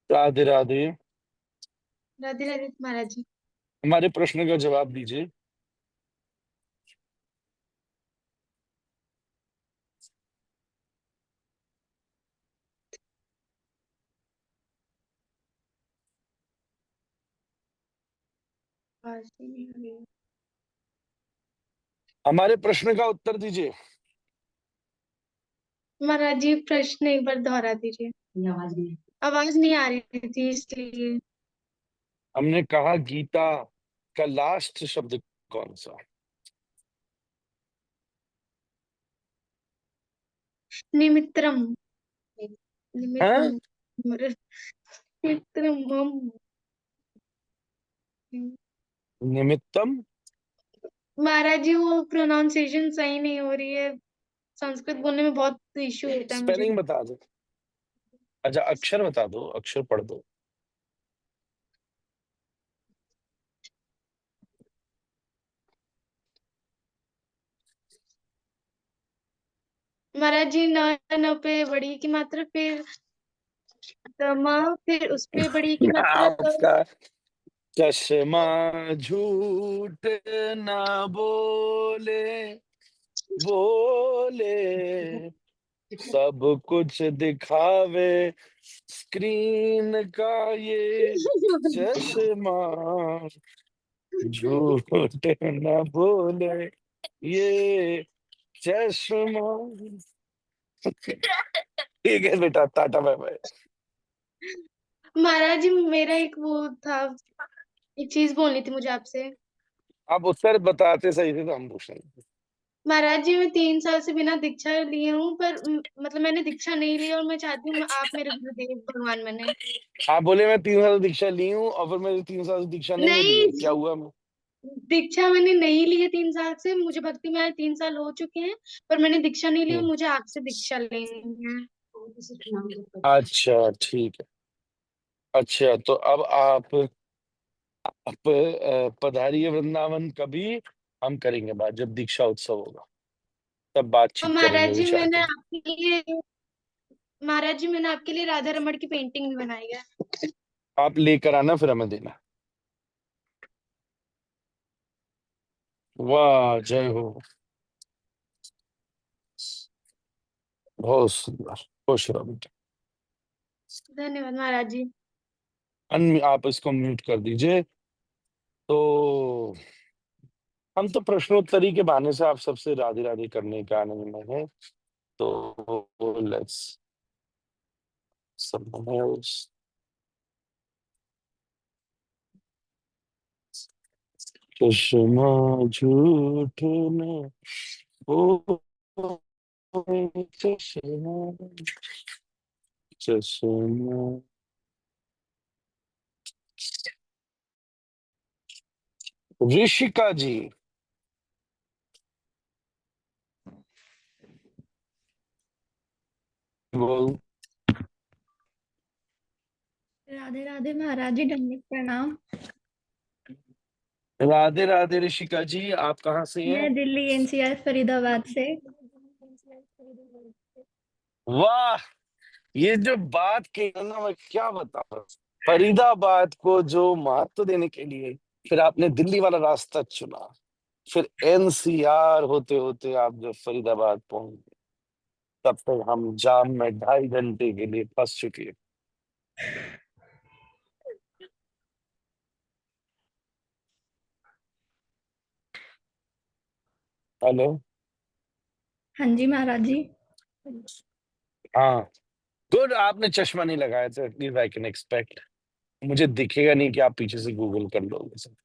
राधे राधे। राधे राधे महाराज जी। हमारे प्रश्न का जवाब दीजिए। हमारे प्रश्न का उत्तर दीजिए। महाराज जी प्रश्न एक बार दोहरा दीजिए, आवाज नहीं आ रही थी इसलिए। हमने कहा गीता का लास्ट शब्द कौन सा? निमित्रम हाँ? निमित्रम निमित्तम। महाराज जी वो प्रोनाउंसिएशन सही नहीं हो रही है, संस्कृत बोलने में बहुत इश्यू होता है मुझे। स्पेलिंग बता दो। अच्छा, अक्षर बता दो, अक्षर पढ़ दो। महाराज जी न पे बड़ी की मात्रा, फिर तमा, फिर उस पे बड़ी की मात्रा आपका चश्मा झूठ ना बोले, बोले सब कुछ दिखावे स्क्रीन का ये चश्मा, झूठ ना बोले ये चश्मा। ठीक है बेटा, टाटा बाय बाय। महाराज जी मेरा एक वो था, एक चीज बोलनी थी मुझे आपसे। आप उत्तर बताते सही थे तो हम पूछेंगे। महाराज जी मैं 3 साल से बिना दीक्षा लिए हूँ, पर मतलब मैंने दीक्षा नहीं ली और मैं चाहती हूँ आप मेरे गुरुदेव भगवान बने। आप बोले मैं 3 साल दीक्षा ली हूँ और फिर मेरी 3 साल दीक्षा नहीं हो रही है, क्या नहीं, हुआ? दीक्षा मैंने नहीं ली है 3 साल से, मुझे भक्ति में आए 3 साल हो चुके हैं, पर मैंने दीक्षा नहीं ली और मुझे आपसे दीक्षा लेनी है। अच्छा ठीक है। अच्छा तो अब आप पधारिए वृंदावन, कभी हम करेंगे बात, जब दीक्षा उत्सव होगा तब और बातचीत करेंगे, महाराज जी विचार मैंने करेंगे। आपके लिए महाराज जी मैंने आपके लिए राधा रमण की पेंटिंग भी बनाई है। आप लेकर आना फिर हमें देना। वाह, जय हो, बहुत सुंदर, खुश रहो बेटा। धन्यवाद महाराज जी। आप इसको म्यूट कर दीजिए। तो हम तो प्रश्नोत्तरी के बहाने से आप सबसे राधे राधे करने का आनंद में है, तो लेट्स someone else. चश्मा झूठ न बोले, चश्मा चश्मा। ऋषिका जी, बोल। राधे राधे महाराज जी, दंडवत प्रणाम। राधे राधे ऋषिका जी, आप कहाँ से हैं? मैं दिल्ली एनसीआर फरीदाबाद से। वाह, ये जो बात की है ना, मैं क्या बताऊं। फरीदाबाद को जो महत्व देने के लिए फिर आपने दिल्ली वाला रास्ता चुना, फिर एनसीआर होते होते आप जब फरीदाबाद पहुंच गए, तब तक हम जाम में 2.5 घंटे के लिए फंस चुके। हेलो। हाँ जी महाराज जी। हाँ, गुड, आपने चश्मा नहीं लगाया तो एटलीस्ट आई कैन एक्सपेक्ट। मुझे दिखेगा नहीं कि आप पीछे से गूगल कर लोगे सब।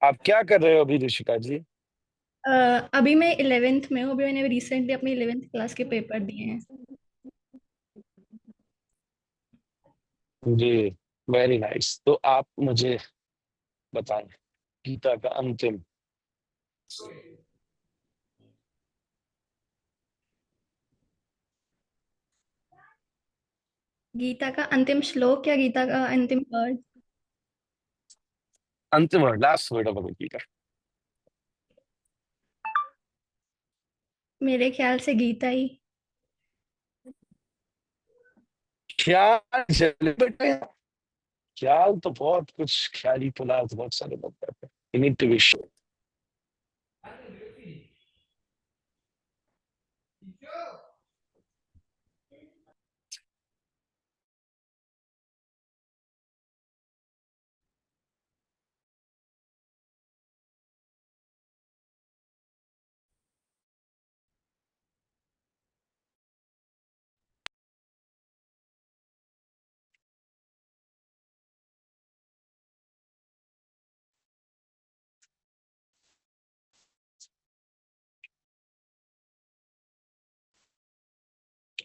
आप क्या कर रहे हो अभी ऋषिका जी? अभी मैं 11th में हूँ। अभी मैंने रिसेंटली अपनी 11th क्लास के पेपर दिए हैं। जी, वेरी नाइस। तो आप मुझे बताएं, गीता का अंतिम गीता का अंतिम श्लोक या गीता का अंतिम वर्ड? अंतिम word, last word of Gita. मेरे ख्याल से गीता ही। ख्याल चले बेटे, ख्याल तो बहुत कुछ, ख्याली पुलाव तो बहुत सारे लोग करते हैं। You need to be sure.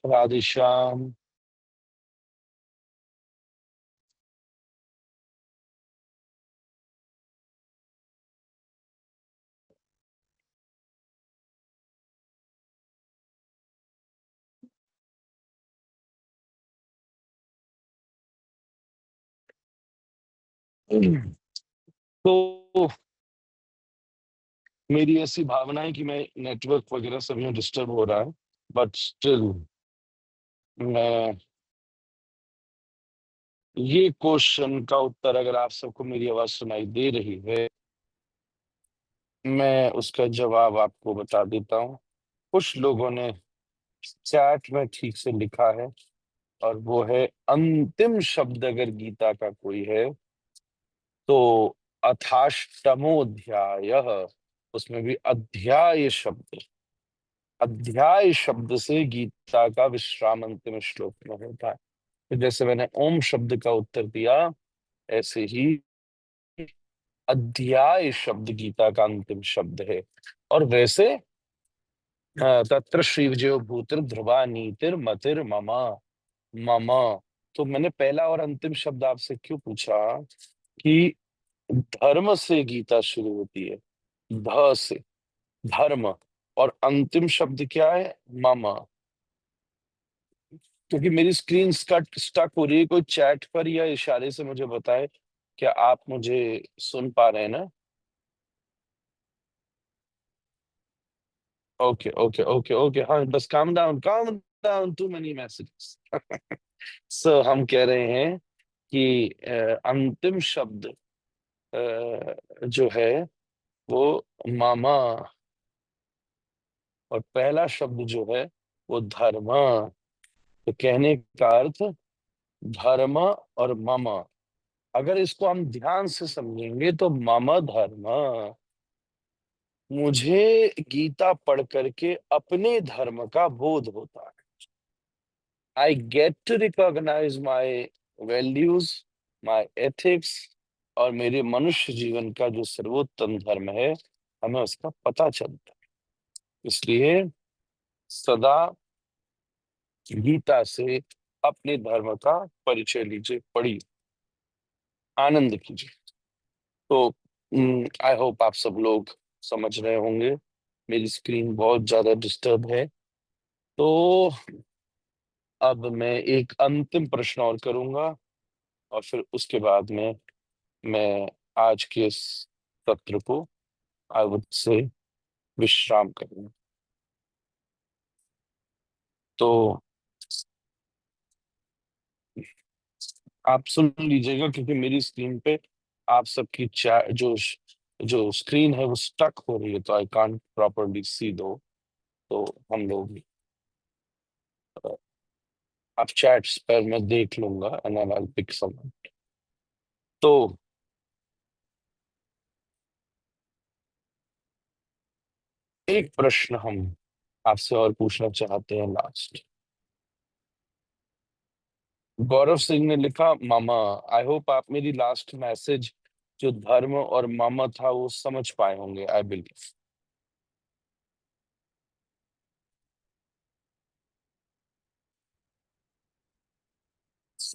Radhe Shyam. तो मेरी ऐसी भावना है कि मैं नेटवर्क वगैरह सब में डिस्टर्ब हो रहा है, बट स्टिल मैं ये क्वेश्चन का उत्तर, अगर आप सबको मेरी आवाज सुनाई दे रही है, मैं उसका जवाब आपको बता देता हूँ। कुछ लोगों ने चैट में ठीक से लिखा है, और वो है अंतिम शब्द अगर गीता का कोई है तो अथाष्टमोध्याय। उसमें भी अध्याय शब्द, अध्याय शब्द से गीता का विश्राम अंतिम श्लोक में होता है। तो जैसे मैंने ओम शब्द का उत्तर दिया, ऐसे ही अध्याय शब्द गीता का अंतिम शब्द है। और वैसे तत्र श्री विजयो भूतिर ध्रुवा नीतिर मतिर ममा ममा। तो मैंने पहला और अंतिम शब्द आपसे क्यों पूछा कि धर्म से गीता शुरू होती है, ध से, धर्म, और अंतिम शब्द क्या है, मम। क्योंकि मेरी स्क्रीन स्टक हो रही है, कोई चैट पर या इशारे से मुझे बताए, क्या आप मुझे सुन पा रहे हैं ना? ओके ओके ओके ओके, हाँ, बस calm down, too many messages. So हम कह रहे हैं कि अंतिम शब्द जो है वो मामा, और पहला शब्द जो है वो धर्म। तो कहने का अर्थ धर्म और मम, अगर इसको हम ध्यान से समझेंगे तो मम धर्म, मुझे गीता पढ़ करके अपने धर्म का बोध होता है। I get to recognise my values, my ethics, और मेरे मनुष्य जीवन का जो सर्वोत्तम धर्म है, हमें उसका पता चलता है। इसलिए सदा गीता से अपने धर्म का परिचय लीजिए, पढ़िए, आनंद कीजिए। तो आई होप आप सब लोग समझ रहे होंगे। मेरी स्क्रीन बहुत ज्यादा डिस्टर्ब है, तो अब मैं एक अंतिम प्रश्न और करूंगा और फिर उसके बाद में मैं आज के इस सत्र को आई वुड से विश्राम करूंगा। तो आप सुन लीजिएगा क्योंकि मेरी स्क्रीन पे आप सबकी जो जो स्क्रीन है वो स्टक हो रही है, तो आई कांट प्रॉपरली सी दो। तो हम लोग आप चैट्स पर मैं देख लूंगा and I will pick some. तो एक प्रश्न हम आपसे और पूछना चाहते हैं लास्ट। गौरव सिंह ने लिखा, मामा आई होप आप मेरी लास्ट मैसेज जो धर्म और मामा था वो समझ पाए होंगे। I believe.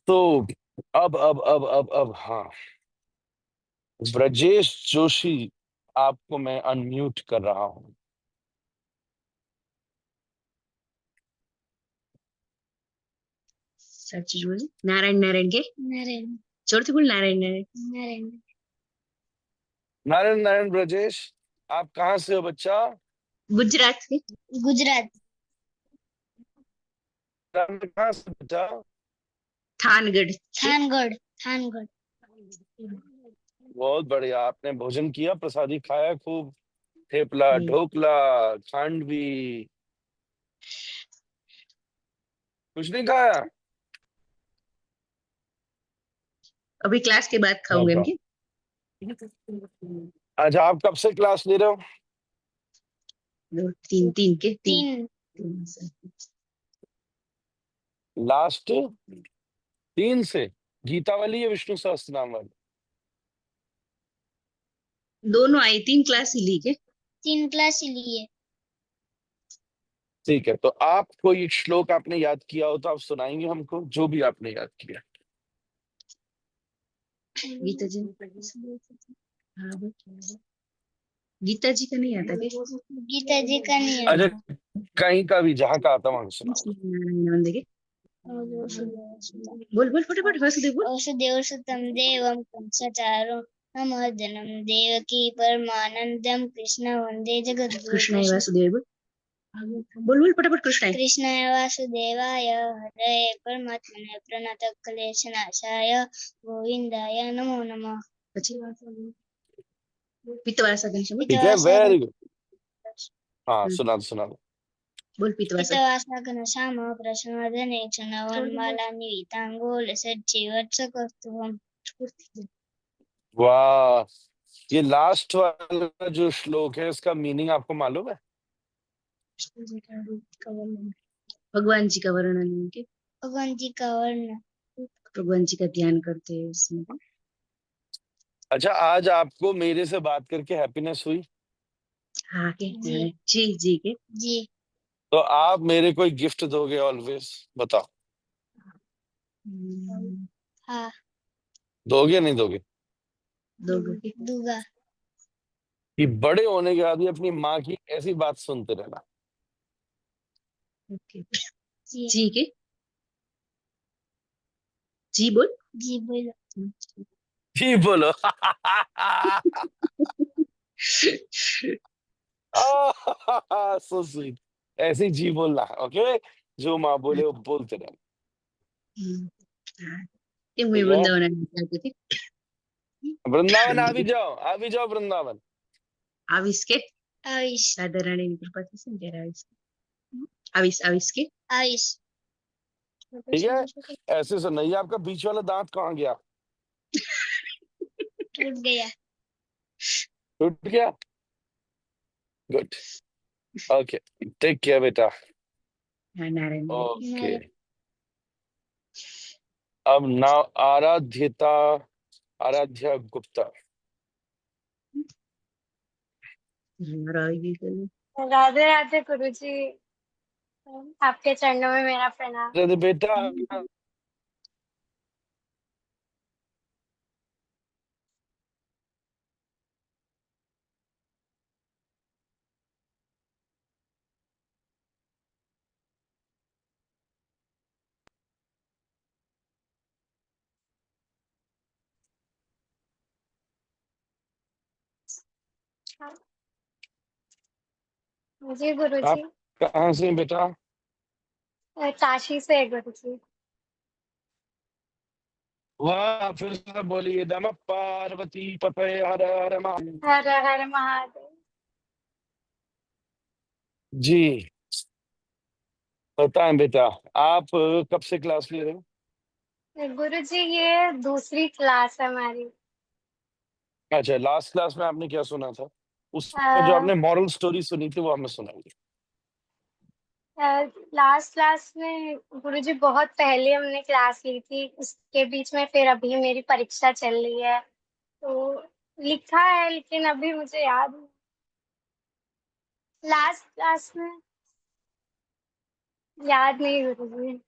तो अब हाँ, ब्रजेश जोशी आपको मैं अनम्यूट कर रहा हूं। सच बोल। नारायण नारायण के नारायण जोर से बोल। नारायण नारायण। नारायण नारायण नारायण ब्रजेश, आप कहाँ से हो बच्चा? गुजरात के। गुजरात कहाँ से बच्चा? थानगढ़। थानगढ़ थानगढ़ बहुत बढ़िया। आपने भोजन किया, प्रसादी खाया खूब? थेपला, ढोकला, खांडवी कुछ नहीं खाया? अभी क्लास के बाद नो खाऊंगे हम प्रॉब्लम। के। अच्छा, आप कब से क्लास ले रहे हो? तीन तीन के तीन लास्ट 3 से? गीता वाली या विष्णु सहस्त्रनाम वाली? दोनों आई। 3 क्लास ही ली के। तीन क्लास लिए ठीक है, तो आप कोई एक श्लोक आपने याद किया हो तो आप सुनाएंगे हमको, जो भी आपने याद किया। गीता जी। हाँ बोल। गीता जी का नहीं आता क्या? गीता जी का नहीं अच्छा, आता कहीं का भी जहां का आता वहां सुनाओ। नाम देखे। बोल बोल फटाफट वासुदेव बोल। वसुदेव सुतं देवं कंसचारो नमोर्धनं देवकी परमानंदं कृष्ण वंदे जगद्गुरु। कृष्णाय वासुदेव बोल। बोल बोल फटाफट। कृष्णाय। कृष्णाय वासुदेवाय हरये परमात्मने प्रणतक्लेशनाशाय गोविंदाय नमो नमः। પછી पितवासा घनश्याम बोल। ठीक है, पितवासा वेरी गुड। हाँ, सुना दो। बोल पितवासा। पितवासा घनश्याम प्रसन्नवदने चनवनमाला निवितांगोल सच्चीवत्सकौस्तुभम्। वाह, ये लास्ट वाला जो श्लोक है इसका मीनिंग आपको मालूम है? भगवान जी का वर्णन उनके। भगवान जी का वर्ण भगवान जी का ध्यान करते हैं इसमें। अच्छा, आज आपको मेरे से बात करके हैप्पीनेस हुई? हाँ के जी जी के। जी तो आप मेरे कोई गिफ्ट दोगे ऑलवेज? बताओ, हाँ दोगे या नहीं दोगे? दूंगा कि बड़े होने के बाद भी अपनी माँ की ऐसी बात सुनते रहना। ओके। जी जी के। जी बोल। जी बोलो जी बोलो। So sweet. ऐसे ही जी बोलना, ओके? जो माँ बोले वो बोलते रहना। ये मैं ठीक है, वृंदावन आना चाहती थी। वृंदावन आ भी जाओ वृंदावन। आविस के। आयुष राधा रानी की कृपा से सुन तेरा आविस के। आविस आविस के। आयुष ठीक है, ऐसे सुनना। ये आपका बीच वाला दांत कहाँ गया? टूट गया टूट गया? गुड। ओके, टेक केयर बेटा। हाँ नारायण। ओके, अब नाउ आराध्या गुप्ता। राधे राधे गुरुजी, आपके चरणों में मेरा प्रणाम। अरे बेटा, जी गुरुजी। आप कहाँ से हैं बेटा? काशी से है गुरुजी। वाह, फिर से बोलिए, नमः पार्वती पते हर हर महादेव। हर हर महादेव। जी, बताएं बेटा, आप कब से क्लास ले रहे हो? गुरुजी ये दूसरी क्लास है हमारी। अच्छा, लास्ट क्लास में आपने क्या सुना था? उसमें जो आपने मॉरल स्टोरी सुनी थी वो हमें सुनाइए। लास्ट क्लास में गुरुजी बहुत पहले हमने क्लास ली थी, उसके बीच में फिर अभी मेरी परीक्षा चल रही है, तो लिखा है लेकिन अभी मुझे याद नहीं। लास्ट क्लास में याद नहीं गुरुजी।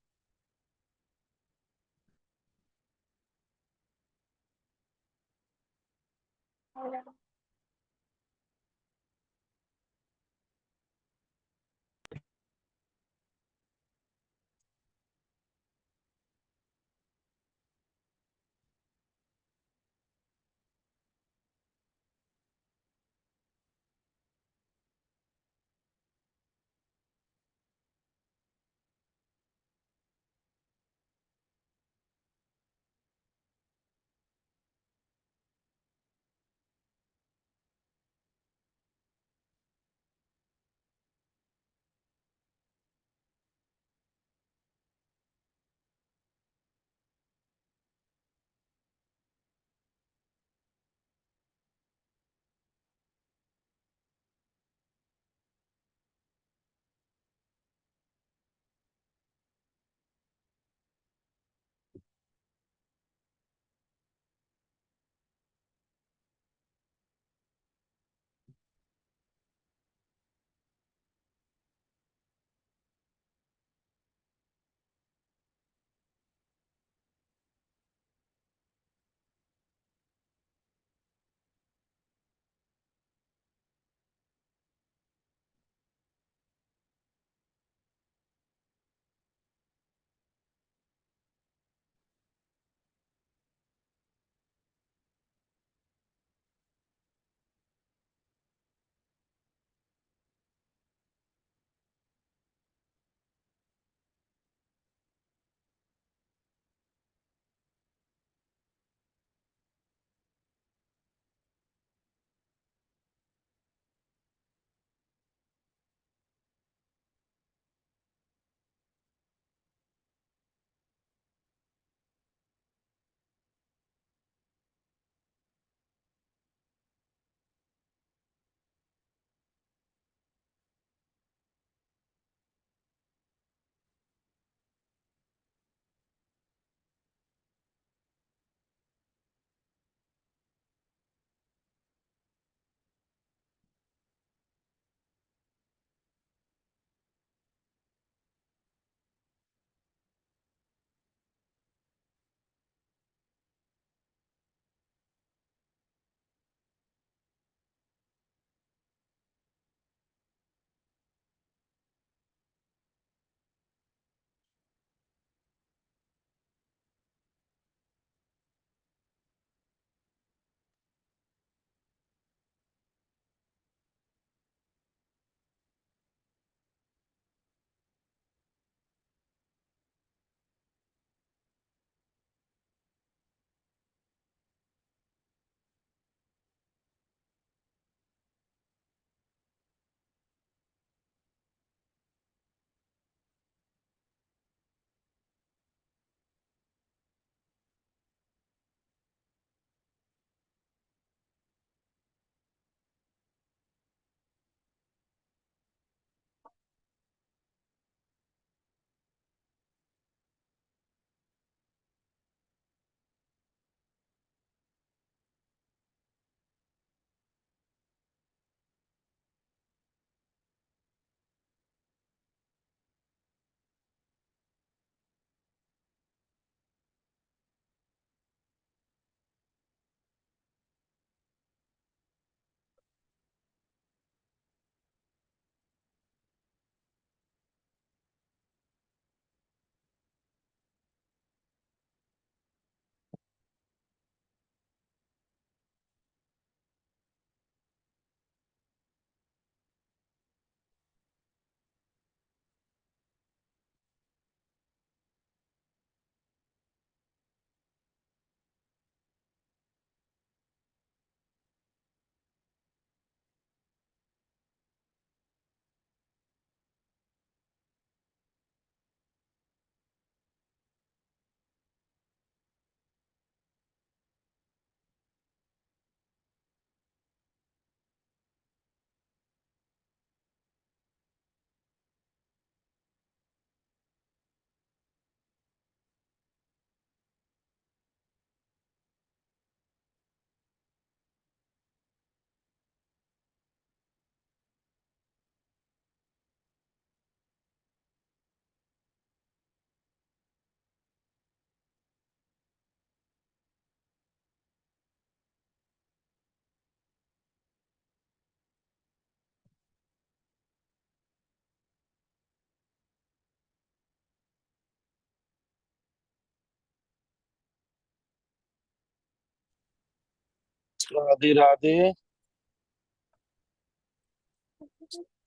राधे राधे।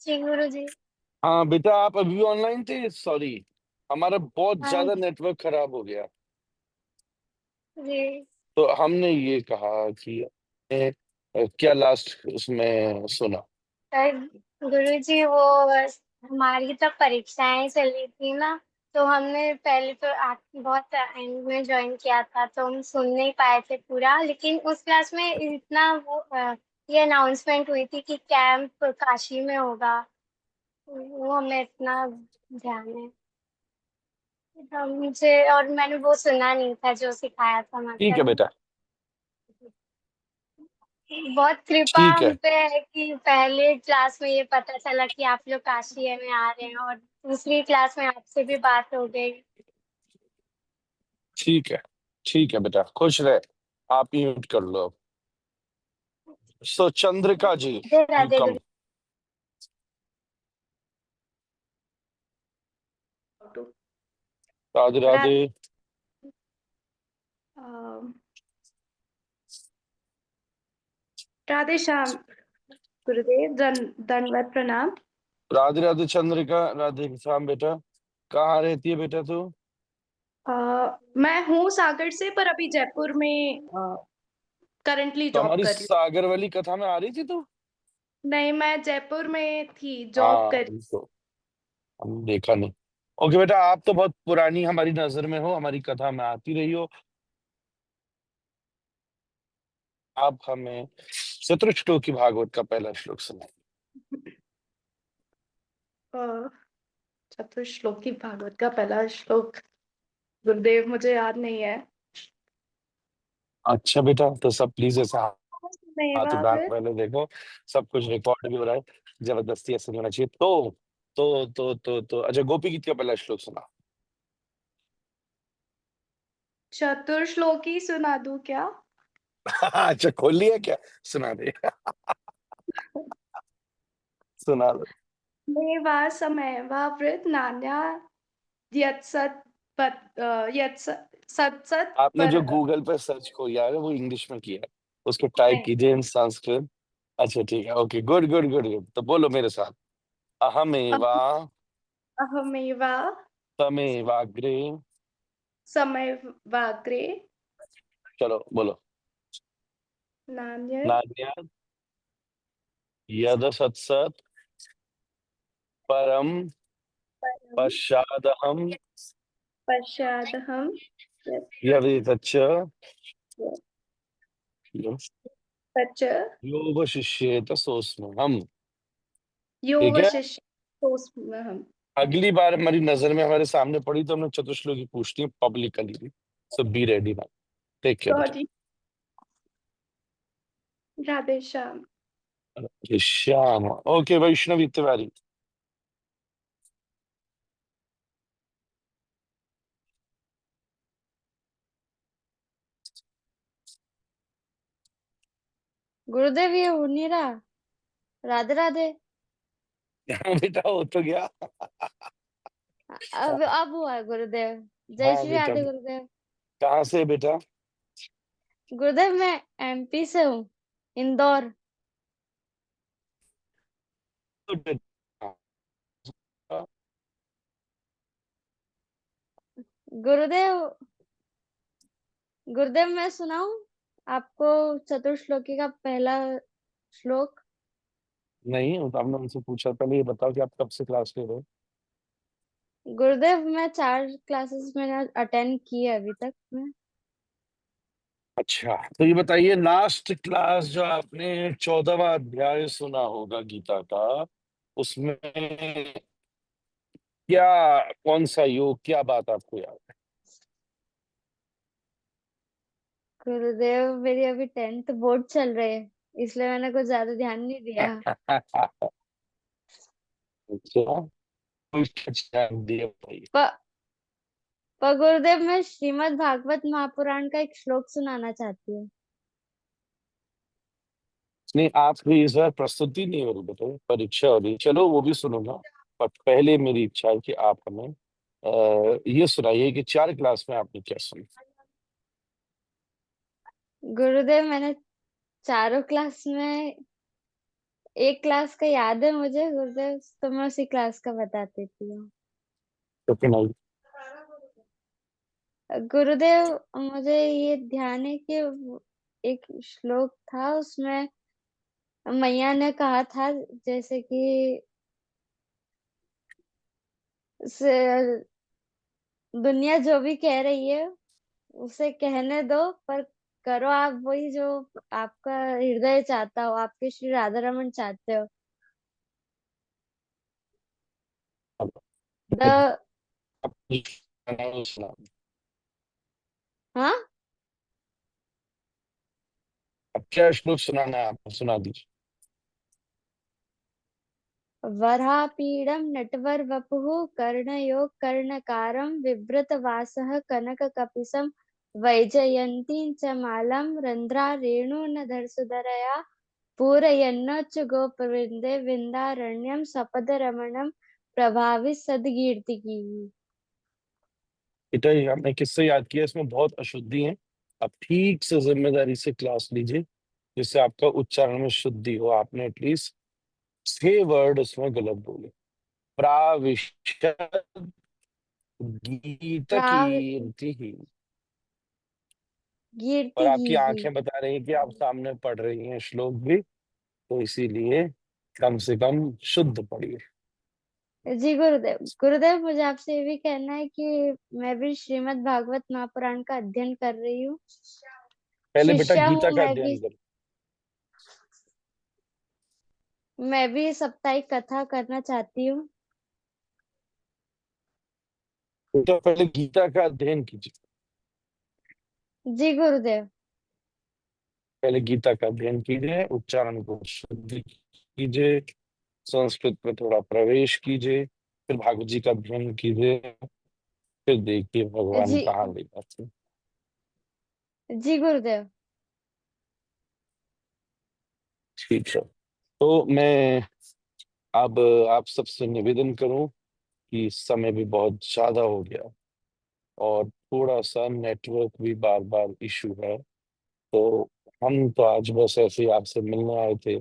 जी गुरु जी। हाँ बेटा, आप अभी ऑनलाइन थे? सॉरी, हमारा बहुत हाँ ज्यादा नेटवर्क खराब हो गया, जी। तो हमने ये कहा कि क्या लास्ट उसमें सुना? गुरु जी वो हमारी तो परीक्षाएं चल रही थी ना, तो हमने पहले तो बहुत एंड में ज्वाइन किया था, तो हम सुन नहीं पाए थे पूरा, लेकिन उस क्लास में इतना वो ये अनाउंसमेंट हुई थी कि कैंप काशी में होगा, वो हमें इतना ध्यान है। मुझे और मैंने वो सुना नहीं था जो सिखाया था ठीक है मतलब। बेटा, बहुत कृपा ठीक हम है, पे है कि पहले क्लास में ये पता चला कि आप लोग काशी में आ रहे हैं, और दूसरी क्लास में आपसे भी बात हो गई। ठीक है, ठीक है बेटा, खुश रहे। आप ही म्यूट कर लो अब। सो चंद्रिका जी, राधे राधे वेलकम। गुरु। राधे राधे। राधे श्याम गुरुदेव, दंडवत प्रणाम। राधे राधे चंद्रिका, राधे श्याम बेटा। कहाँ रहती है बेटा तू? मैं हूँ सागर से, पर अभी जयपुर में करंटली तो जॉब हमारी कर रही हूँ। सागर वाली कथा में आ रही थी तू? नहीं, मैं जयपुर में थी, जॉब हाँ, कर। तो हम देखा नहीं। ओके बेटा, आप तो बहुत पुरानी हमारी नजर में हो, हमारी कथा में आती रही हो। आप हमें चतुश्लोकी भागवत का पहला श्लोक सुनाइए। चतुश्लोकी भागवत का पहला श्लोक गुरुदेव मुझे याद नहीं है। अच्छा बेटा, तो सब प्लीज ऐसा नहीं, हाथ वहां उठा पे पहले देखो, सब कुछ रिकॉर्ड भी हो रहा है। जबरदस्ती ऐसे नहीं होना चाहिए। तो अच्छा, गोपी गीत का पहला श्लोक सुना। चतुर्श्लोकी सुना दूं क्या? अच्छा, खोल लिया क्या? सुना दे। सुना दो। मेवा समय वा वृत नान्या यत्सत सत्सत आपने पर जो गूगल पर सर्च किया है वो इंग्लिश में किया है, उसको टाइप नहीं, कीजिए इन संस्कृत। अच्छा ठीक है, okay, good good good good. तो बोलो मेरे साथ। अहमेवा अहमेवा तमेवाग्रे। समय वाग्रे चलो बोलो। नान्य नान्या यद सत्सत परम परम पश्चादहम पश्चादहम यदितच्च तच्च योगशिष्येत सोऽस्म्यहम्। ठीक है, योगशिष्य सोऽस्म्यहम्। अगली बार हमारी नजर में हमारे सामने पड़ी तो हमने चतुश्लोकी पूछनी है पब्लिकली भी। सो बी रेडी ना। टेक केयर बेटा। सॉरी। राधे श्याम। श्याम। ओके, वैष्णवी तिवारी। गुरुदेव ये हो नहीं रहा। राधे राधे। बेटा हो तो गया। अब हुआ है गुरुदेव। जय हाँ श्री बेटा, राधे गुरुदेव। कहाँ से बेटा? गुरुदेव मैं एमपी से हूँ, इंदौर। गुरुदेव गुरुदेव मैं सुनाऊं आपको चतुर्श्लोकी का पहला श्लोक। नहीं, वो तो आपने उनसे पूछा। पहले ये बताओ कि आप कब से क्लास ले रहे हो? गुरुदेव मैं 4 क्लासेस मैंने अटेंड की है अभी तक में। अच्छा, तो ये बताइए, लास्ट क्लास जो आपने 14वां अध्याय सुना होगा गीता का, उसमें क्या, कौन सा योग, क्या बात आपको याद गुरुदेव मेरी अभी 10th बोर्ड चल रहे हैं, इसलिए मैंने कुछ ज्यादा ध्यान नहीं दिया। है? अच्छा, कुछ ध्यान दिया भाई। पर पर गुरुदेव मैं श्रीमद् भागवत महापुराण का एक श्लोक सुनाना चाहती हूँ। नहीं, आपकी इस बार प्रस्तुति नहीं हो रही बेटा, परीक्षा हो रही। चलो वो भी सुनूंगा, पर पहले मेरी इच्छा है कि आप हमें ये सुनाइए कि 4 क्लास में आपने क्या सुना। गुरुदेव मैंने चारों क्लास में एक क्लास का याद है मुझे गुरुदेव, तो मैं उसी क्लास का बता देती हूँ। तो फिर गुरुदेव, मुझे ये ध्यान है कि एक श्लोक था, उसमें मैया ने कहा था जैसे कि स- दुनिया जो भी कह रही है उसे कहने दो, पर करो आप वही जो आपका हृदय चाहता हो, आपके श्री राधा रमन चाहते हो। द आप सुना, हाँ, अब क्या श्लोक सुनाना है आप सुना दीजिए। वरापीडं नटवरवपुः कर्णयो कर्णकारं बिभ्रतवासः कनककपिशं वैजयन्तीं च मालां रन्ध्रारेणुनधरसुधरया पूरयन्नोच्च गोपवृन्दे विन्दारण्यं सपदरमणं प्रभावित सद्कीर्तिकी। बेटा ये आपने किससे याद किया, इसमें बहुत अशुद्धि है। आप ठीक से जिम्मेदारी से क्लास लीजिए जिससे आपका उच्चारण में शुद्धि हो। आपने एटलीस्ट 6 वर्ड उसमें गलत बोले। प्राविशद गीत प्राव कीर्ति, और कीर्ति आपकी की। आंखें बता रही हैं कि आप सामने पढ़ रही हैं श्लोक भी, तो इसीलिए कम से कम शुद्ध पढ़िए। जी गुरुदेव। गुरुदेव, मुझे आपसे ये भी कहना है कि मैं भी श्रीमद् भागवत महापुराण का अध्ययन कर रही हूँ, पहले बेटा शिष्या गीता हूँ का मैं अध्ययन भी। करो। मैं भी साप्ताहिक कथा करना चाहती हूँ। तो पहले गीता का अध्ययन कीजिए। जी गुरुदेव। पहले गीता का अध्ययन कीजिए, उच्चारण को शुद्ध कीजिए, संस्कृत में थोड़ा प्रवेश कीजिए, फिर भागवत जी का अध्ययन कीजिए, फिर देखिए भगवान जी कहाँ ले जाते हैं। जी गुरुदेव। ठीक है, तो मैं अब आप सबसे निवेदन करूं कि समय भी बहुत ज्यादा हो गया और थोड़ा सा नेटवर्क भी बार बार इशू है, तो हम तो आज बस ऐसे ही आपसे मिलने आए थे,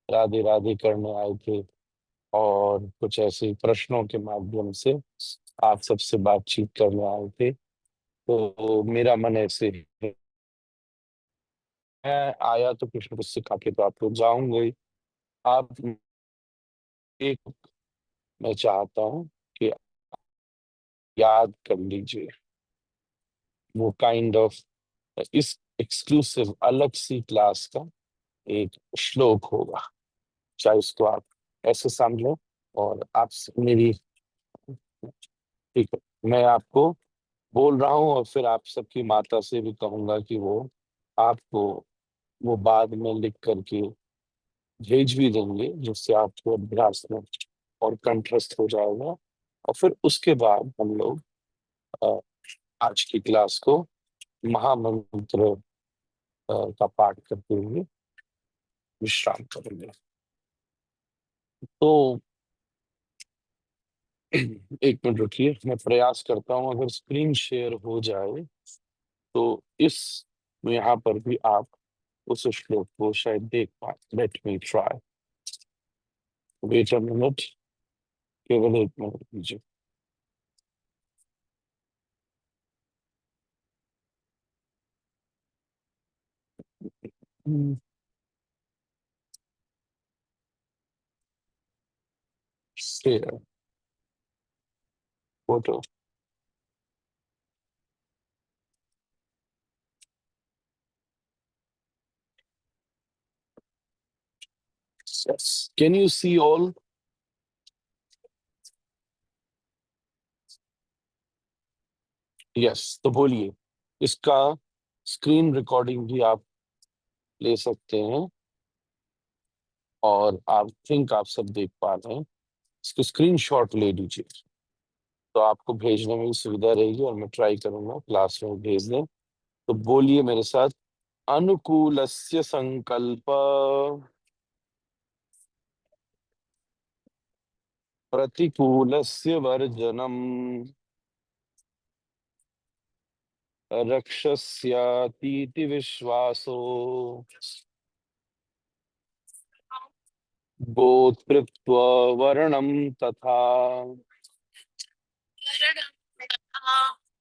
राधे राधे करने आए थे, और कुछ ऐसे प्रश्नों के माध्यम से आप सबसे बातचीत करने आए थे। तो मेरा मन ऐसे है, मैं आया तो कुछ न कुछ सिखा के तो आपको जाऊंगा ही। आप एक, मैं चाहता हूँ कि याद कर लीजिए वो काइंड ऑफ इस एक्सक्लूसिव अलग सी क्लास का एक श्लोक होगा, चाहे उसको आप ऐसे समझो। और आप मेरी, ठीक है, मैं आपको बोल रहा हूँ और फिर आप सबकी माता से भी कहूंगा कि वो आपको वो बाद में लिख करके भेज भी देंगे, जिससे आपको अभ्यास में और कंठस्थ हो जाएगा। और फिर उसके बाद हम लोग अ, आज की क्लास को महामंत्र का पाठ करते हुए विश्राम करेंगे। तो एक मिनट रुकिए, मैं प्रयास करता हूँ अगर स्क्रीन शेयर हो जाए तो इस यहाँ पर भी आप उस श्लोक को शायद देख पाए। Let me try, wait a minute, केवल 1 मिनट दीजिए। Share photo, yes, can you see all? Yes, तो बोलिए। इसका स्क्रीन रिकॉर्डिंग भी आप ले सकते हैं और आप थिंक आप सब देख पा रहे हैं। इसको स्क्रीनशॉट ले लीजिए तो आपको भेजने में भी सुविधा रहेगी, और मैं ट्राई करूंगा क्लास में भेज दें। तो बोलिए मेरे साथ, अनुकूलस्य संकल्प प्रतिकूलस्य वर्जनम रक्षस्यातीति विश्वासो गोत्रत्व वर्णम तथा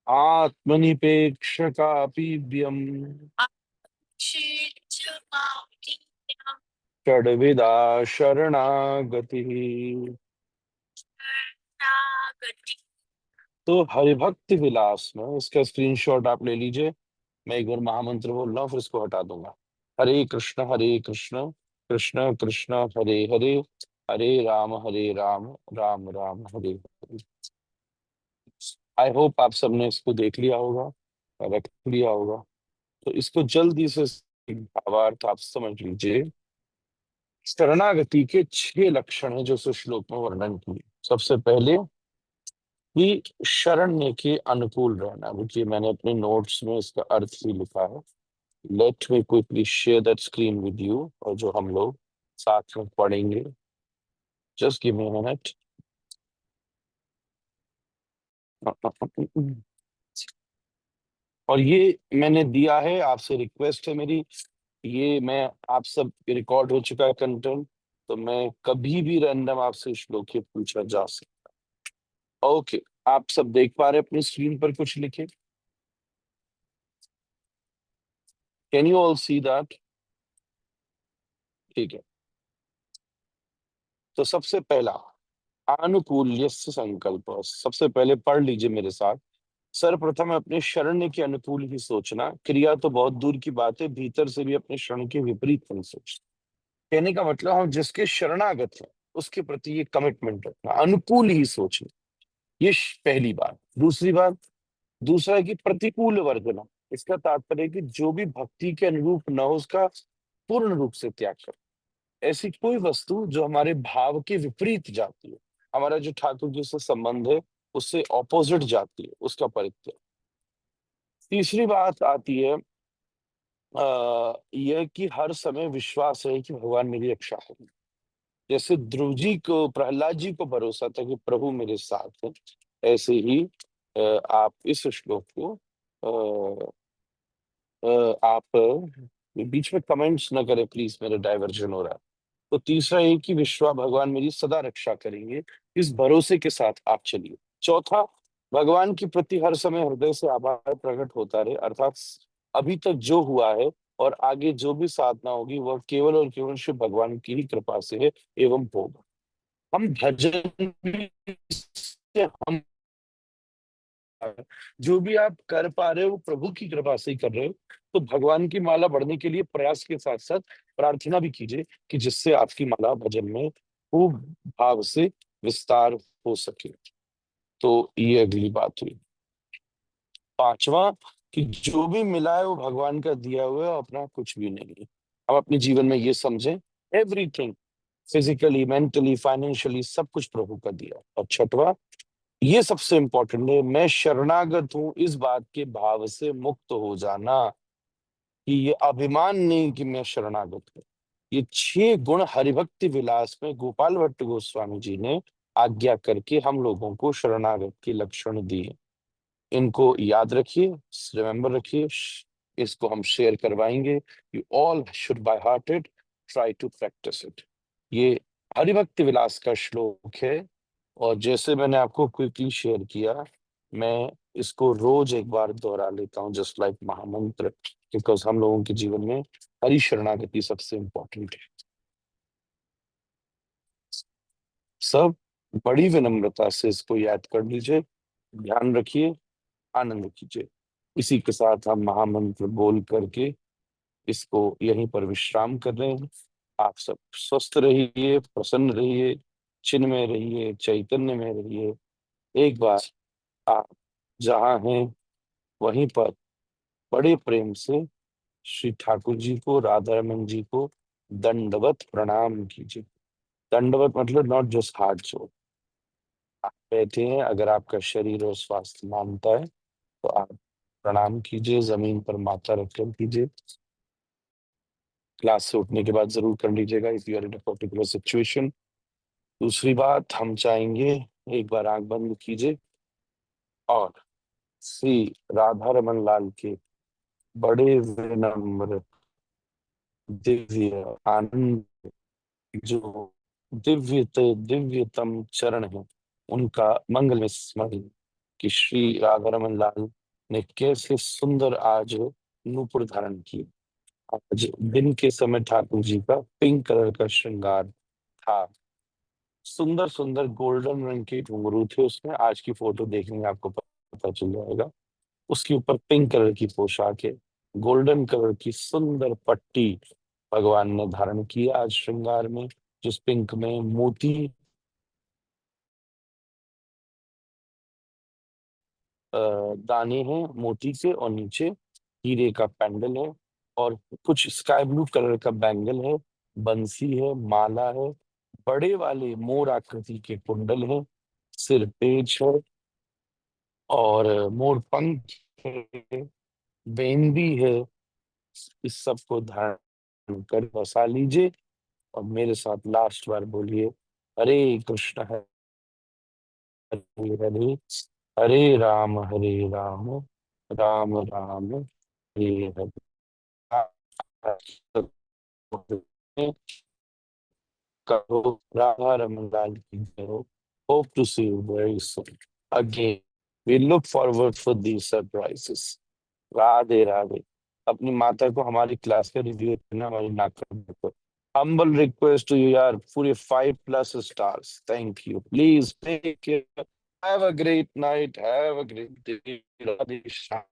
आत्मनिपेक्ष कापीव्यम षड्विधा शरणागति। तो हरिभक्ति विलास में इसका स्क्रीनशॉट आप ले लीजिए। मैं एक बार महामंत्र बोल रहा हूँ, फिर इसको हटा दूंगा। हरे कृष्ण कृष्ण कृष्ण हरे हरे, हरे राम राम राम हरे हरे। आई होप आप सबने इसको देख लिया होगा, रख लिया होगा। तो इसको जल्दी से भावार्थ आप समझ लीजिए। शरणागति के 6 लक्षण हैं जो इस श्लोक में वर्णन किए। सबसे पहले कि शरण्य के अनुकूल रहना। देखिए मैंने अपने नोट्स में इसका अर्थ भी लिखा है। Let me quickly share that screen with you, और जो हम लोग साथ में पढ़ेंगे। Just give me a minute. और ये मैंने दिया है, आपसे रिक्वेस्ट है मेरी, ये मैं आप सब रिकॉर्ड हो चुका है कंटेंट, तो मैं कभी भी रैंडम आपसे श्लोक ही पूछा जा सकता। ओके, आप सब देख पा रहे हैं अपनी स्क्रीन पर कुछ लिखे? Can you all see that? ठीक है। तो सबसे पहला अनुकूल्यस्य संकल्प। सबसे पहले पढ़ लीजिए मेरे साथ। सर्वप्रथम अपने शरण्य के अनुकूल ही सोचना। क्रिया तो बहुत दूर की बात है, भीतर से भी अपने शरण के विपरीत नहीं सोचना। कहने का मतलब हम जिसके शरणागत हैं उसके प्रति ये कमिटमेंट रखना, अनुकूल ही सोचना। ये पहली बात। दूसरा है कि प्रतिकूल वर्जना। इसका तात्पर्य है कि जो भी भक्ति के अनुरूप न हो उसका पूर्ण रूप से त्याग कर। ऐसी कोई वस्तु जो हमारे भाव के विपरीत जाती है, हमारा जो ठाकुर जी से संबंध है उससे ऑपोजिट जाती है, उसका परित्याग। तीसरी बात आती है यह कि हर समय विश्वास है कि भगवान मेरी रक्षा करेंगे। जैसे ध्रुव जी को, प्रहलाद जी को भरोसा था कि प्रभु मेरे साथ है, ऐसे ही आप इस श्लोक को आप बीच में कमेंट्स न करें प्लीज, मेरा डाइवर्जन हो रहा है। तो तीसरा ये कि भगवान मेरी सदा रक्षा करेंगे, इस भरोसे के साथ आप चलिए। चौथा, भगवान के प्रति हर समय हृदय से आभार प्रकट होता रहे, अर्थात अभी तक जो हुआ है और आगे जो भी साधना होगी वह केवल और केवल शिव भगवान की ही कृपा से है एवं होगा। हम भजन भी से हम जो भी आप कर पा रहे हो वो प्रभु की कृपा से ही कर रहे हो। तो भगवान की माला बढ़ने के लिए प्रयास के साथ साथ प्रार्थना भी कीजिए कि जिससे आपकी माला भजन में खूब भाव से विस्तार हो सके। तो ये अगली बात हुई। पांचवा कि जो भी मिला है वो भगवान का दिया हुआ है, अपना कुछ भी नहीं है। हम अपने जीवन में ये समझें, एवरीथिंग फिजिकली, मेंटली, फाइनेंशियली सब कुछ प्रभु का दिया। और छठवा, ये सबसे इंपॉर्टेंट है, मैं शरणागत हूं इस बात के भाव से मुक्त हो जाना कि ये अभिमान नहीं कि मैं शरणागत हूं। ये 6 गुण हरिभक्ति विलास में गोपाल भट्ट गोस्वामी जी ने आज्ञा करके हम लोगों को शरणागत के लक्षण दिए। इनको याद रखिए, रिमेम्बर रखिए, इसको हम शेयर करवाएंगे। You all should by heart it, try to practise it. ये हरिभक्ति विलास का श्लोक है, और जैसे मैंने आपको क्विकली शेयर किया, मैं इसको रोज एक बार दोहरा लेता हूँ, जस्ट लाइक महामंत्र, बिकॉज हम लोगों के जीवन में हरि शरणागति सबसे इंपॉर्टेंट है। सब बड़ी विनम्रता से इसको याद कर लीजिए, ध्यान रखिए, आनंद कीजिए। इसी के साथ हम महामंत्र बोल करके इसको यहीं पर विश्राम कर रहे हैं। आप सब स्वस्थ रहिए, प्रसन्न रहिए, चिन्ह में रहिए, चैतन्य में रहिए। एक बार आप जहाँ हैं वहीं पर बड़े प्रेम से श्री ठाकुर जी को, राधा रमन जी को दंडवत प्रणाम कीजिए। दंडवत मतलब नॉट जस्ट हाथ जोड़। आप बैठे हैं, अगर आपका शरीर और स्वास्थ्य मानता है तो आप प्रणाम कीजिए, जमीन पर माथा रखकर कीजिए। क्लास से उठने के बाद जरूर कर लीजिएगा if you are in a particular situation. दूसरी बात, हम चाहेंगे एक बार आंख बंद कीजिए और श्री राधा रमन लाल के बड़े विनम्र दिव्य आनंद जो दिव्यतम चरण है उनका मंगल में स्मरण कि श्री राधा रमन लाल ने कैसे सुंदर आज नूपुर धारण की। आज दिन के समय ठाकुर जी का पिंक कलर का श्रृंगार था। सुंदर सुंदर गोल्डन रंग के घुंघरू थे उसमें। आज की फोटो देखेंगे आपको पता चल जाएगा। उसके ऊपर पिंक कलर की पोशाक है, गोल्डन कलर की सुंदर पट्टी भगवान ने धारण की आज श्रृंगार में, जिस पिंक में मोती दाने हैं मोती के, और नीचे हीरे का पैंडल है, और कुछ स्काई ब्लू कलर का बैंगल है, बंसी है, माला है, बड़े वाले मोर आकृति के कुंडल है, सिर पेच है, और मोर पंख है, बेंदी है। इस सब को धारण कर बसा लीजिए और मेरे साथ लास्ट बार बोलिए, हरे कृष्ण हरे हरे, हरे राम राम राम हरे हरे। करो राधा रमन लाल की जय हो। Hope to see you very soon. Again, we look forward for these surprises. Radhe Radhe. अपनी माता को हमारी क्लास का रिव्यू करना, हमारी नाक humble request to you यार, पूरे 5+ stars. Thank you. Please take care. Have a great night. Have a great day. Radhe Shyam.